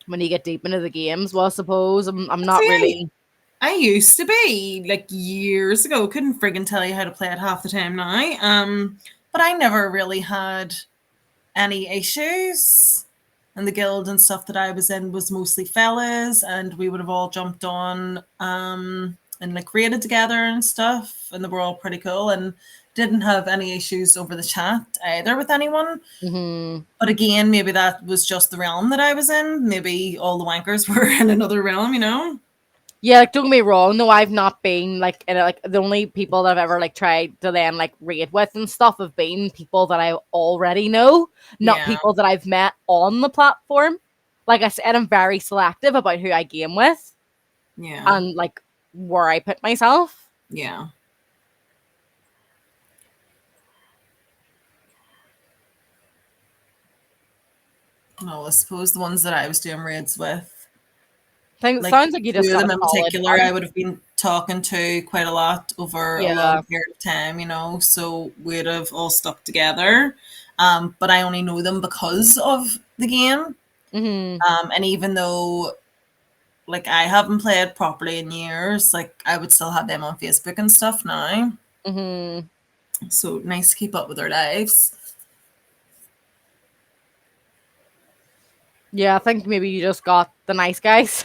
When you get deep into the games, well, I suppose I'm not See, really. I used to be, like, years ago. Couldn't friggin' tell you how to play it half the time now. But I never really had any issues. And the guild and stuff that I was in was mostly fellas, and we would have all jumped on and like raided together and stuff, and they were all pretty cool and didn't have any issues over the chat either with anyone. Mm-hmm. But again, maybe that was just the realm that I was in. Maybe all the wankers were in another realm, you know? Yeah, like, don't get me wrong. No, I've not been like in like the only people that I've ever like tried to then like raid with and stuff have been people that I already know, not Yeah. people that I've met on the platform. Like I said, I'm very selective about who I game with Yeah. and like where I put myself. Yeah. No, I suppose the ones that I was doing raids with, like, Sounds like you two just of got a them in solid particular, I bunch. would have been talking to quite a lot over a Yeah. long period of time, you know, so we'd have all stuck together. But I only know them because of the game. Mm-hmm. And even though, like, I haven't played properly in years, like, I would still have them on Facebook and stuff now. Mm-hmm. So nice to keep up with our lives. Yeah, I think maybe you just got the nice guys.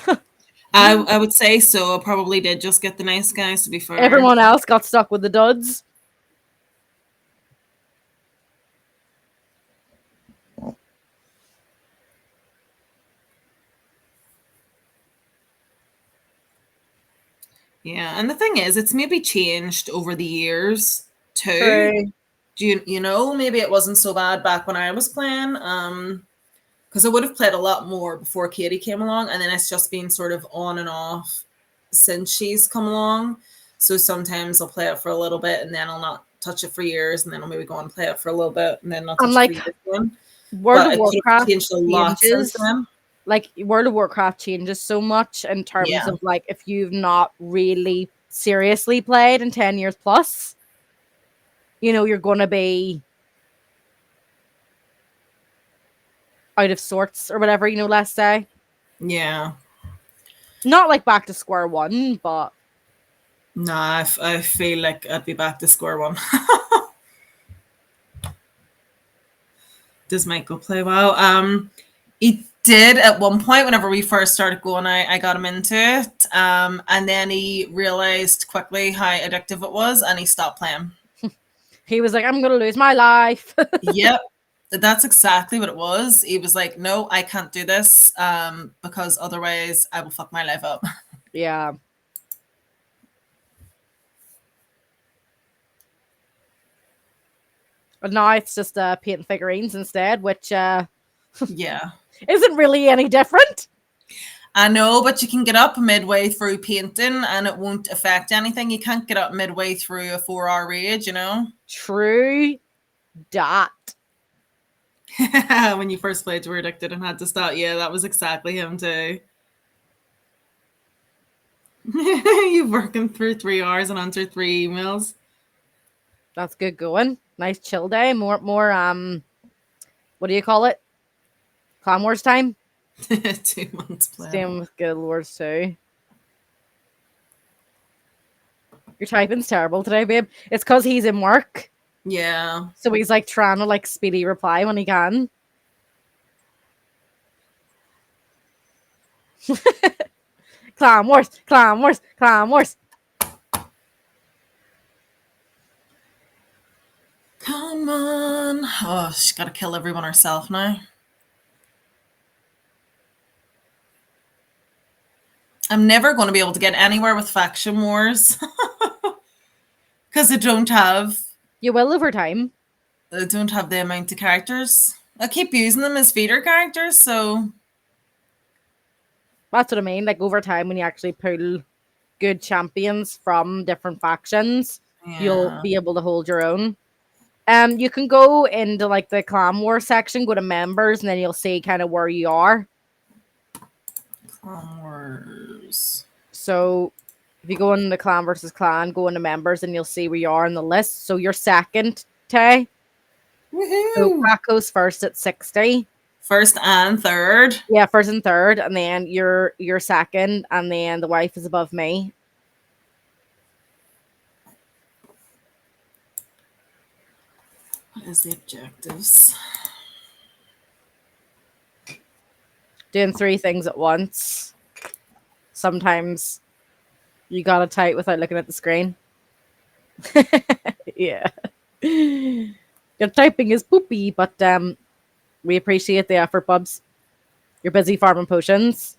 I would say so. I probably did just get the nice guys, to be fair. Everyone else got stuck with the duds. Yeah, and the thing is, it's maybe changed over the years too. True. Do you know, maybe it wasn't so bad back when I was playing. Because I would have played a lot more before Katie came along, and then it's just been sort of on and off since she's come along. So sometimes I'll play it for a little bit, and then I'll not touch it for years, and then I'll maybe go and play it for a little bit, and then not And touch it for like years again. World But of it could have Warcraft changed a lot since changes. then. Like World of Warcraft changes so much in terms Yeah, of like if you've not really seriously played in 10 years plus, you're gonna be out of sorts or whatever, let's say. yeah. Not like back to square one, but Nah, I feel like I'd be back to square one. Does Michael play well? He did at one point whenever we first started going. I got him into it, and then he realized quickly how addictive it was, and he stopped playing. he was like, I'm gonna lose my life. Yep, that's exactly what it was. He was like, "No, I can't do this, because otherwise I will fuck my life up." Yeah. But now it's just painting figurines instead, which Yeah, isn't really any different. I know, but you can get up midway through painting, and it won't affect anything. You can't get up midway through a 4-hour raid, you know. True dat. When you first played, you were addicted and had to stop. Yeah, that was exactly him too. You've working through 3 hours and answer 3 emails. That's good going. Nice chill day. More what do you call it? Clan Wars time. 2 months playing. Same with Guild Wars too. Your typing's terrible today, babe. It's because he's in work. Yeah. So he's like trying to like speedy reply when he can. Clan Wars, Clan Wars, Clan Wars. Come on. Oh, she's got to kill everyone herself now. I'm never going to be able to get anywhere with faction wars because You will over time. I don't have the amount of characters. I keep using them as feeder characters, so That's what I mean. Like over time, when you actually pull good champions from different factions, you'll yeah. be able to hold your own. You can go into like the Clan War section, go to members, and then you'll see kind of where you are. Clan Wars. So if you go into clan versus clan, go into members, and you'll see where you are in the list. So you're second, Tay. So Woohoo! Krako's first at 60. First and third. Yeah, first and third, and then you're second, and then the wife is above me. What is the objectives? Doing 3 things at once. Sometimes you gotta type without looking at the screen. Yeah. Your typing is poopy, but we appreciate the effort, bubs. You're busy farming potions.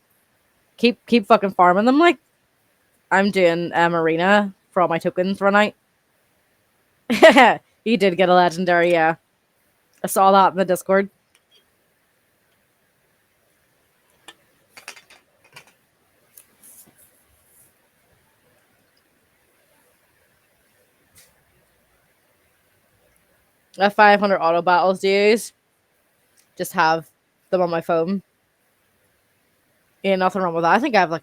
Keep fucking farming them. Like I'm doing arena for all my tokens run out. You did get a legendary, yeah. I saw that in the Discord. I have 500 auto battles to use. Just have them on my phone. Yeah, nothing wrong with that. I think I have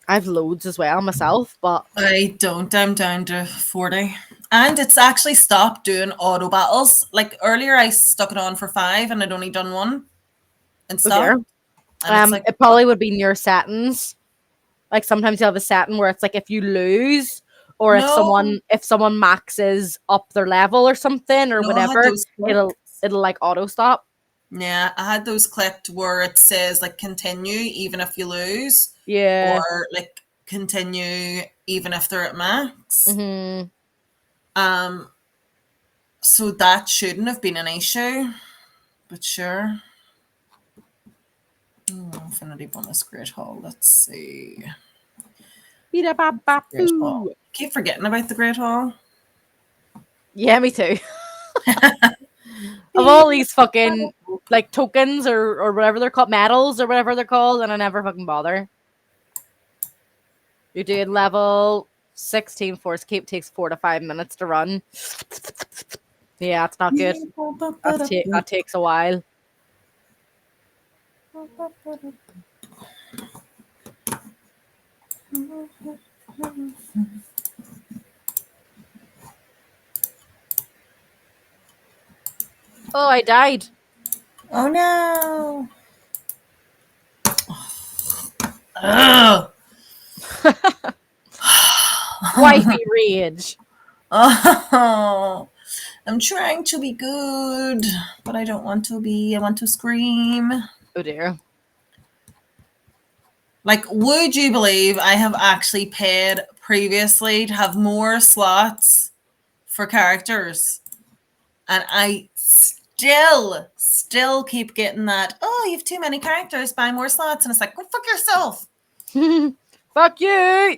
I have loads as well myself, but I don't. I'm down to 40. And it's actually stopped doing auto battles. Like earlier, I stuck it on for 5 and I'd only done one and oh dear. stopped. And it's like, It probably would be in your settings. Like sometimes you have a setting where it's like if you lose or No, if someone maxes up their level or something or no, I had whatever, those clicked. it'll like auto stop. Yeah, I had those clicked where it says like continue even if you lose, or Yeah. like continue even if they're at max. Mm-hmm. Um, so that shouldn't have been an issue, but sure. Oh, Infinity bonus Great Hall. Let's see. Great Hall. Keep forgetting about the Great Hall. Yeah, me too. Of all these fucking like tokens or whatever they're called, medals or whatever they're called, and I never fucking bother. You're doing level 16 force keep takes 4 to 5 minutes to run. Yeah, it's not good. That takes a while. Oh, I died. Oh no. Ugh. Wifey rage. Oh, I'm trying to be good, but I don't want to be. I want to scream. Oh dear. Like, would you believe I have actually paid previously to have more slots for characters? And I still keep getting that, oh, you have too many characters, buy more slots. And it's like, go fuck yourself. Fuck you.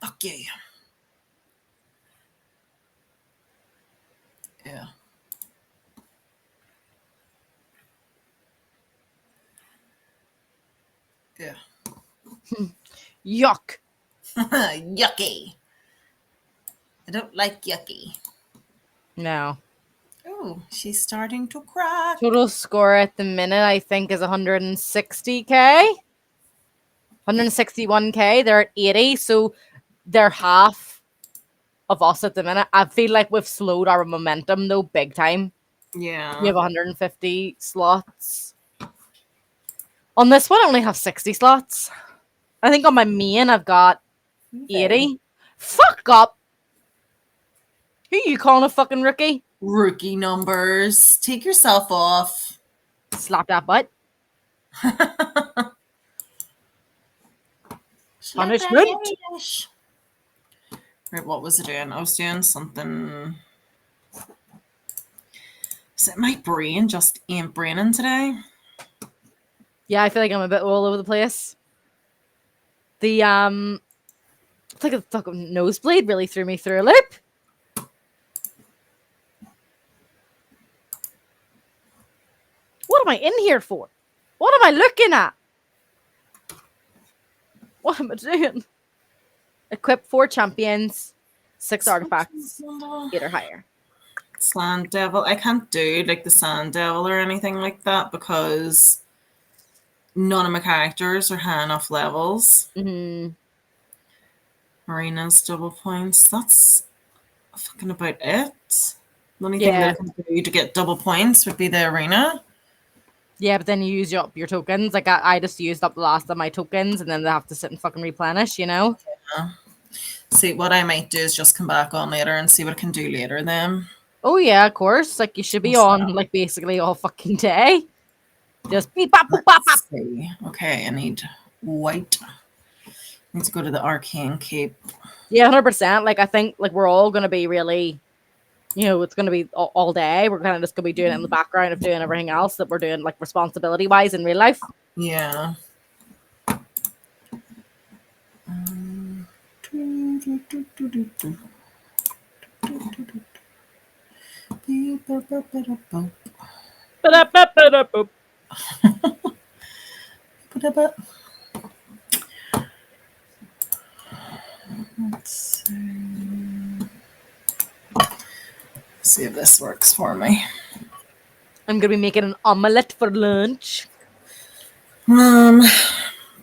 Fuck you. Yeah. Yeah. Yuck. Yucky. I don't like yucky. No. Oh, she's starting to crack. Total score at the minute, I think, is 160k. 161k. They're at 80, so they're half of us at the minute. I feel like we've slowed our momentum though, big time. We Yeah. have 150 slots. On this one, I only have 60 slots. I think on my main, I've got 80. Fuck up. Who you calling a fucking rookie? Rookie numbers. Take yourself off. Slap that butt. Punishment. Right, what was I doing? I was doing something. Is it my brain just ain't braining today? Yeah, I feel like I'm a bit all over the place. The it's like a fucking nosebleed really threw me through a loop. What am I in here for? What am I looking at? What am I doing? Equip 4 champions, 6 artifacts, 8 or higher. Sand Devil. I can't do like the Sand Devil or anything like that because none of my characters are high enough levels. Mm-hmm. Marina's double points. That's fucking about it. The only thing that Yeah. I can do to get double points would be the arena. Yeah, but then you use up your tokens. Like I just used up the last of my tokens, and then they have to sit and fucking replenish. You know. Yeah. See, what I might do is just come back on later and see what I can do later then. Oh yeah, of course. Like you should be on like basically all fucking day. Just beep bop boop bop bop. See. Okay, I need white. I need to go to the arcane cape. Yeah, 100%. Like I think like we're all gonna be really, it's gonna be all day. We're kind of just gonna be doing it in the background of doing everything else that we're doing like responsibility wise in real life. Yeah. Let's see if this works for me. I'm gonna be making an omelette for lunch.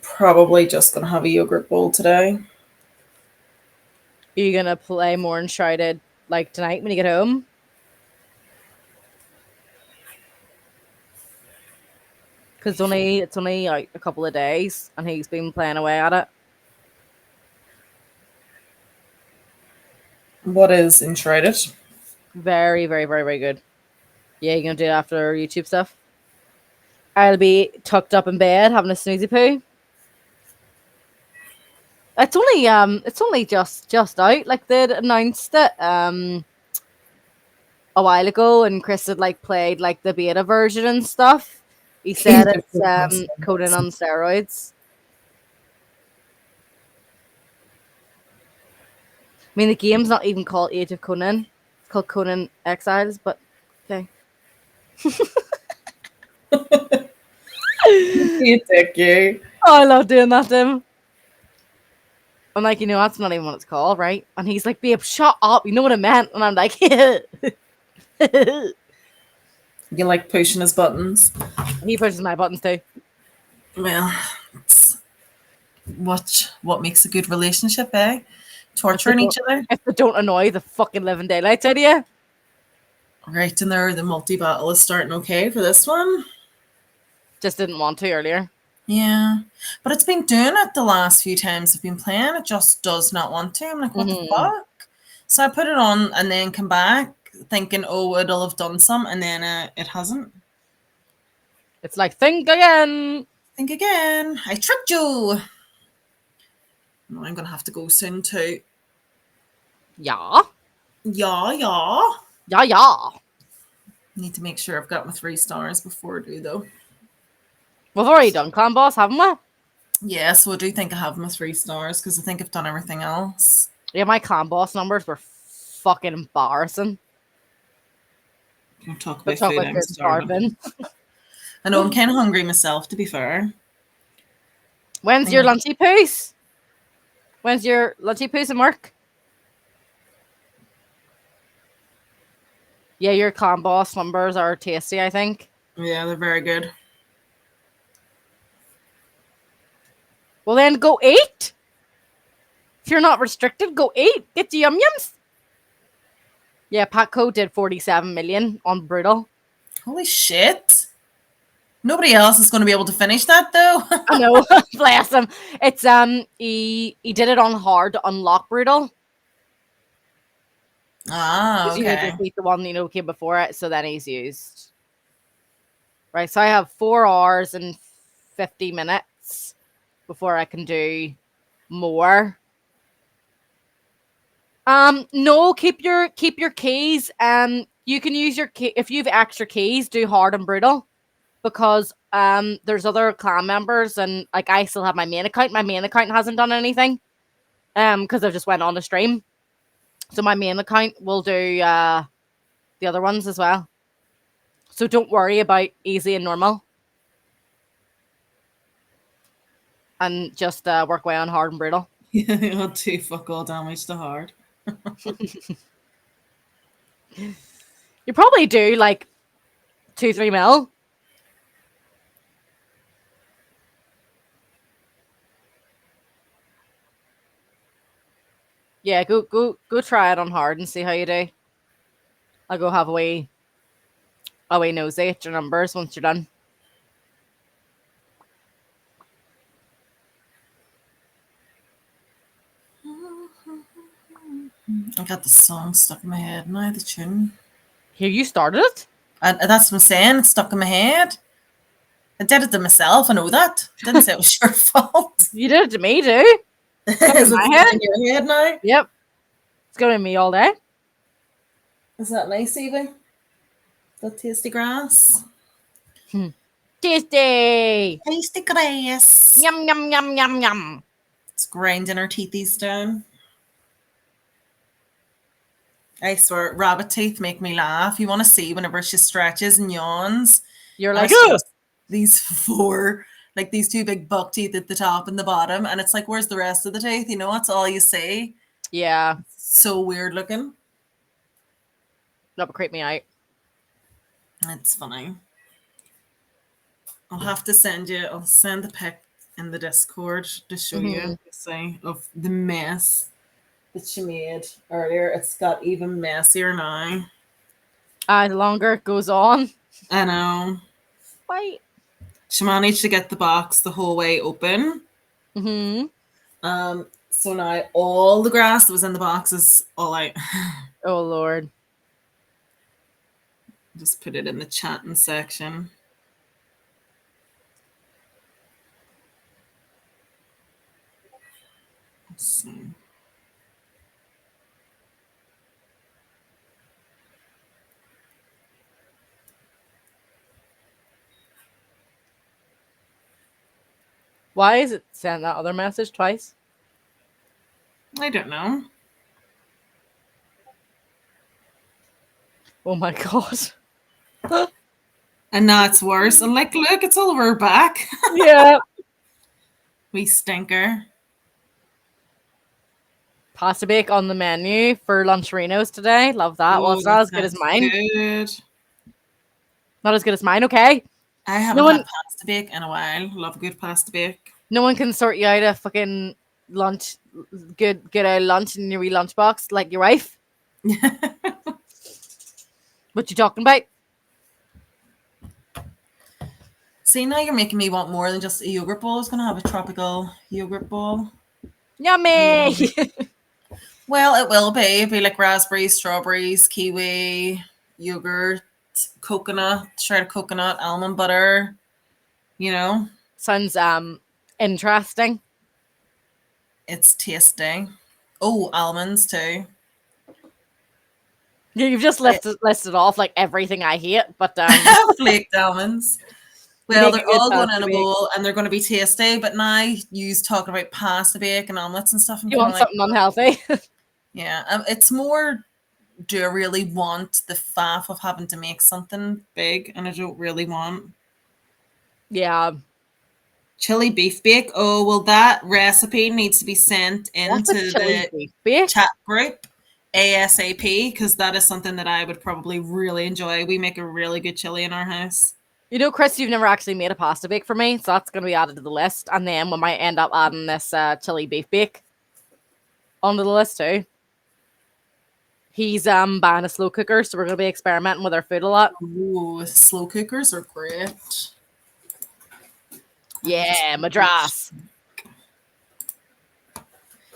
Probably just gonna have a yogurt bowl today. Are you gonna play more Uncharted like tonight when you get home? Because it's only like a couple of days, and he's been playing away at it. What is enshrouded? Very, very, very, very good. Yeah, you're gonna do it after YouTube stuff. I'll be tucked up in bed having a snoozy poo. It's only just out. Like they'd announced it a while ago, and Chris had like played like the beta version and stuff. He said it's Conan on steroids. I mean, the game's not even called Age of Conan. It's called Conan Exiles, but okay. You dick, you. Oh, I love doing that to him. I'm like, that's not even what it's called, right? And he's like, babe, shut up. You know what I meant? And I'm like, You like pushing his buttons. he pushes my buttons too. Well, it's what makes a good relationship, eh? Torturing each other. If they don't annoy the fucking living daylights out of you. Right in there, the multi-battle is starting okay for this one. Just didn't want to earlier. Yeah. But it's been doing it the last few times I've been playing. It just does not want to. I'm like, what the fuck? So I put it on and then come back thinking, oh, it'll have done some, and then it hasn't. It's like, think again. Think again. I tricked you. No, I'm going to have to go soon too. Yeah. Yeah, yeah. Yeah, yeah. Need to make sure I've got my 3 stars before I do, though. We've already done Clan Boss, haven't we? Yes, well, I do think I have my 3 stars because I think I've done everything else. Yeah, my Clan Boss numbers were fucking embarrassing. Don't talk about food, I'm starving. starving. I know, I'm kind of hungry myself, to be fair. When's your lunchy poos? When's your lunchy poos and work? Yeah, your Clan Boss numbers are tasty, I think. Yeah, they're very good. Well, then go eat. If you're not restricted, go eat. Get the yum-yums. Yeah, Patco did 47 million on Brutal. Holy shit. Nobody else is going to be able to finish that, though. I know. Bless him. It's he did it on hard to unlock Brutal. Ah, okay. You just beat the one came before it, so then he's used. Right, so I have 4 hours and 50 minutes before I can do more. No, keep your keys. You can use your key if you have extra keys. Do hard and brutal, because there's other clan members, and like I still have my main account. My main account hasn't done anything, because I've just went on the stream. So my main account will do the other ones as well. So don't worry about easy and normal, and just work away on hard and brutal. Yeah, you'll do fuck all damage to hard. You probably do like 2-3 mil. Yeah, go try it on hard and see how you do. I'll go have a wee nosy at your numbers once you're done. I got the song stuck in my head now, the tune. Here, you started it? And that's what I'm saying, it's stuck in my head. I did it to myself, I know that. Didn't say it was your fault. You did it to me too. Is it head? in your head now? Yep. It's going to me all day. Is that nice, Evie? That tasty grass? Tasty! Tasty grass. Yum, yum, yum, yum, yum. It's grinding our teethies down. I swear, rabbit teeth make me laugh. You want to see whenever she stretches and yawns. You're like, these 4, like these 2 big buck teeth at the top and the bottom. And it's like, where's the rest of the teeth? That's all you see. Yeah. It's so weird looking. That would creep me out. It's funny. I'll send the pic in the Discord to show you of the mess that she made earlier. It's got even messier now. The longer it goes on. I know. Wait. She managed to get the box the whole way open. So now all the grass that was in the box is all out. Oh Lord. Just put it in the chatting section. Let's see. Why is it sent that other message twice? I don't know. Oh my god. And now it's worse. And like, look, it's all over her back. Yeah. We stinker. Pasta bake on the menu for Luncherinos today. Love that. Well, Oh, it's not that as good as sounds mine. good. Not as good as mine, okay? I No haven't one had pasta bake in a while. Love a good pasta bake. no one can sort you out a fucking lunch good out lunch in your wee lunchbox like your wife. What you talking about? See, now you're making me want more than just a yogurt bowl. I was going to have a tropical yogurt bowl. Yummy. Well, it will be. It'll be like raspberries, strawberries, kiwi, yogurt, coconut, shredded coconut, almond butter. You know, Sounds interesting. it's tasty. Oh, almonds too. You've just listed off like everything I hate, but Flaked almonds. you Well, make a they're good all going pasta in a bake. bowl and they're going to be tasty. But now you talking about pasta bake and omelets and stuff. I'm You kind of want like, something unhealthy? yeah. It's more. Do I really want the faff of having to make something big, and I don't really want Yeah. chili beef bake. Oh, well, that recipe needs to be sent What's a into chili the beef bake? chat group ASAP because that is something that I would probably really enjoy. We make a really good chili in our house. You know, Chris, you've never actually made a pasta bake for me, so that's going to be added to the list. And then we might end up adding this chili beef bake onto the list too. He's buying a slow cooker, so we're going to be experimenting with our food a lot. Ooh, slow cookers are great. Yeah, Madras.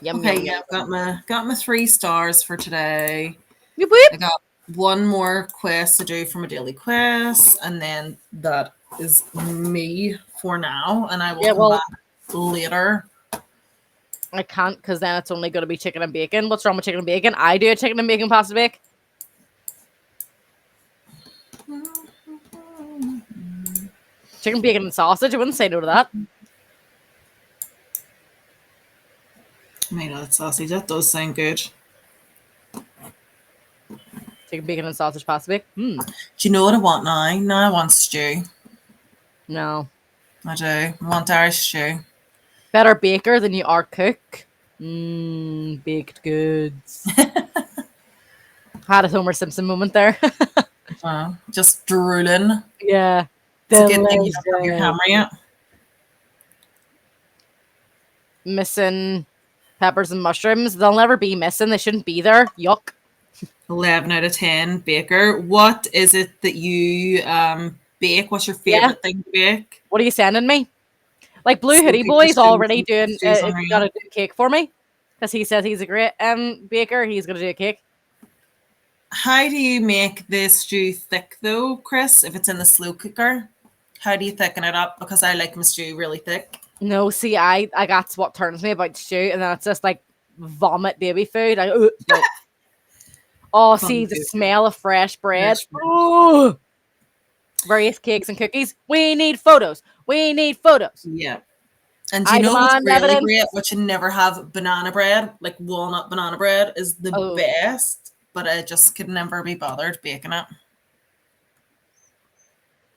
Yum, Okay, yum, yeah, yum. got my 3 stars for today. Whoop, whoop. I got one more quest to do for my daily quest, and then that is me for now. And I will Yeah, come well, back later. I can't because then it's only going to be chicken and bacon. What's wrong with chicken and bacon? I do a chicken and bacon pasta bake. Chicken, bacon, and sausage. I wouldn't say no to that. Made that sausage. That does sound good. Chicken, bacon, and sausage pasta bake. Do you know what I want now? Now I want stew. No. I do. I want Irish stew. Better baker than you are cook. Baked goods. Had a Homer Simpson moment there. Wow. Just drooling. Yeah. It's a good thing you don't have your Delicious. camera yet. Missing peppers and mushrooms. They'll never be missing. They shouldn't be there. Yuck. 11 out of 10 baker. What is it that you bake? What's your favorite thing to bake? What are you sending me? Like Blue Slow Hoodie cooker Boy's stew. already doing. Stew's If you unreal. gotta do a cake for me, because he says he's a great baker. He's gonna do a cake. How do you make the stew thick though, Chris? If it's in the slow cooker, how do you thicken it up? Because I like my stew really thick. No, see, I that's what turns me about stew, and then it's just like vomit baby food. No. Oh, see the smell of fresh bread. Oh, various cakes and cookies. We need photos. We need photos. Yeah. And do you I know what's demand really evidence. great? What you never have banana bread, like walnut banana bread, is the best. But I just could never be bothered baking it.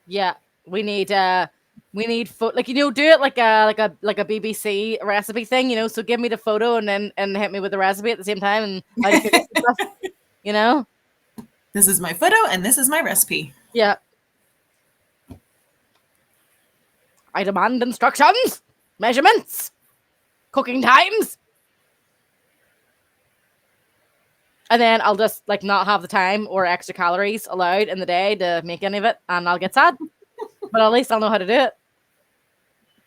Yeah, we need like do it like a BBC recipe thing, so give me the photo and then hit me with the recipe at the same time and how to cook it and stuff, This is my photo and this is my recipe. Yeah. I demand instructions, measurements, cooking times. And then I'll just not have the time or extra calories allowed in the day to make any of it, and I'll get sad. But at least I'll know how to do it.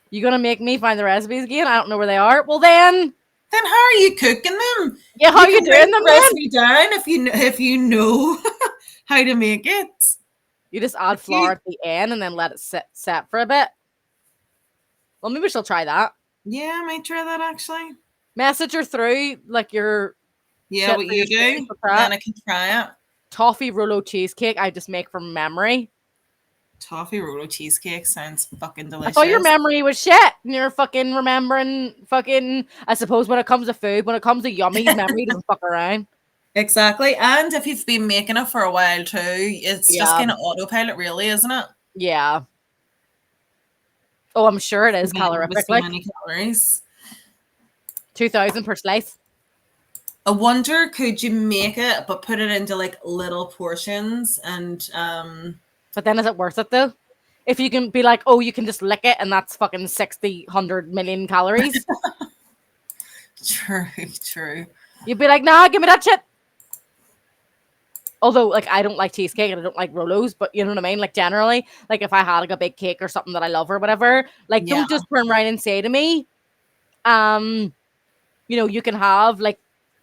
You gonna make me find the recipes again? I don't know where they are. Well then, Then how are you cooking them? Yeah, how You are you can write doing them the then? recipe down if you know how to make it. You just add If flour you, at the end and then let it set for a bit. Well, maybe she'll try that. yeah, I might try that actually. Message her through like your Yeah, shit what for your you stream. do, For that. then I can try it. Toffee Rolo cheesecake I just make from memory. Toffee Rolo cheesecake sounds fucking I thought your delicious. memory was shit. And you're fucking remembering fucking. I suppose when it comes to food, when it comes to yummies, memory doesn't fuck around. Exactly. And if you've been making it for a while too, it's just Yeah, kind of autopilot, really, isn't it? yeah. Oh, I'm sure it is With calorific. so Like many calories. 2,000 per slice. I wonder, could you make it but put it into like little portions and But then is it worth it though? If you can be like, oh, you can just lick it and that's fucking 60, 100 million calories. true, true. You'd be like, nah, give me that shit. Although, like, I don't like cheesecake and I don't like Rolos, but you know what I mean? Like, generally, like, if I had like a big cake or something that I love or whatever, like, Yeah. don't just turn around and say to me, you know, you can have like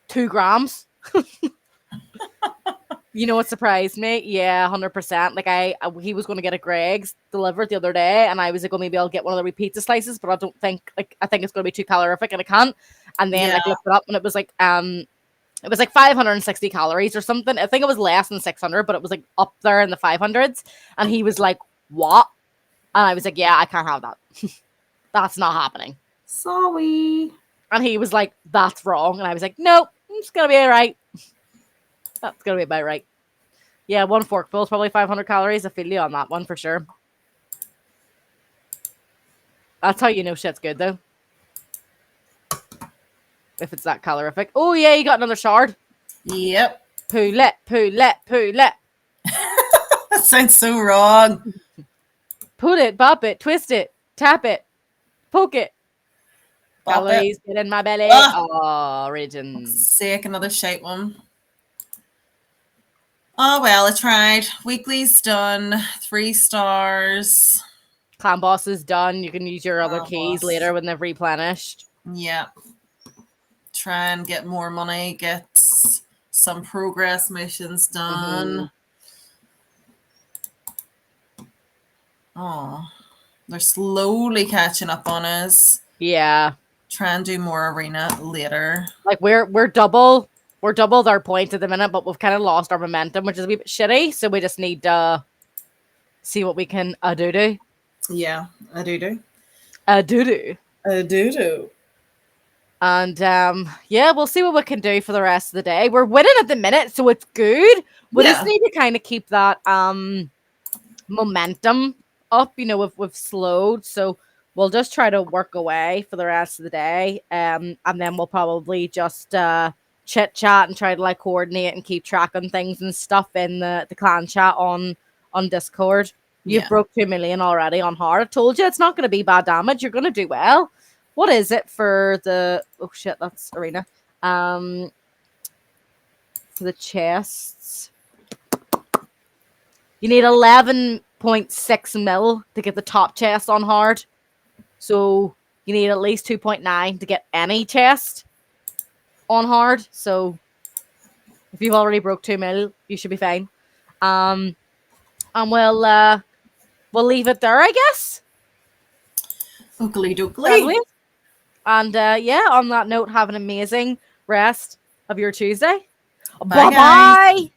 2 grams. You know what surprised me? Yeah, 100%. Like, he was going to get a Greg's delivered the other day, and I was like, oh, maybe I'll get one of the pizza slices, but I don't think, like, I think it's going to be too calorific and I can't. And then, Yeah. like, looked it up and it was like 560 calories or something. I think it was less than 600, but it was like up there in the 500s. And he was like, what? And I was like, yeah, I can't have that. That's not happening. Sorry. And he was like, that's wrong. And I was like, nope, it's going to be all right. That's going to be about right. Yeah, one forkful is probably 500 calories. I feel you on that one for sure. That's how you know shit's good, though. If it's that calorific. Oh, yeah, you got another shard. Yep. Poulet, poulet, poulet. That sounds so wrong. Put it, bop it, twist it, tap it, poke it. Bop Calories it. get in my belly. Ah, Origin. sake, another shite one. Oh well, I tried. Weekly's done. 3 stars. Clan boss is done. You can use your other Clan keys boss. later when they've replenished. Yeah. Try and get more money, get some progress missions done. Oh, they're slowly catching up on us. Yeah. Try and do more arena later. Like we're doubled our points at the minute, but we've kind of lost our momentum, which is a wee bit shitty. So we just need to see what we can do. Yeah, I do. Do. I do. And yeah, we'll see what we can do for the rest of the day. We're winning at the minute, so it's good. We just need to kind of keep that momentum up. You know, we've slowed, so we'll just try to work away for the rest of the day. And then we'll probably just chit chat and try to like coordinate and keep track on things and stuff in the clan chat on Discord. You've broke 2 million already on hard. I told you it's not going to be bad damage. You're going to do well. What is it for the... Oh, shit, that's arena. For the chests. You need 11.6 mil to get the top chest on hard. So you need at least 2.9 to get any chest on hard. So if you've already broke 2 mil, you should be fine. And we'll leave it there, I guess. Oakley dokley. And yeah, on that note, have an amazing rest of your Tuesday. Bye, Bye-bye.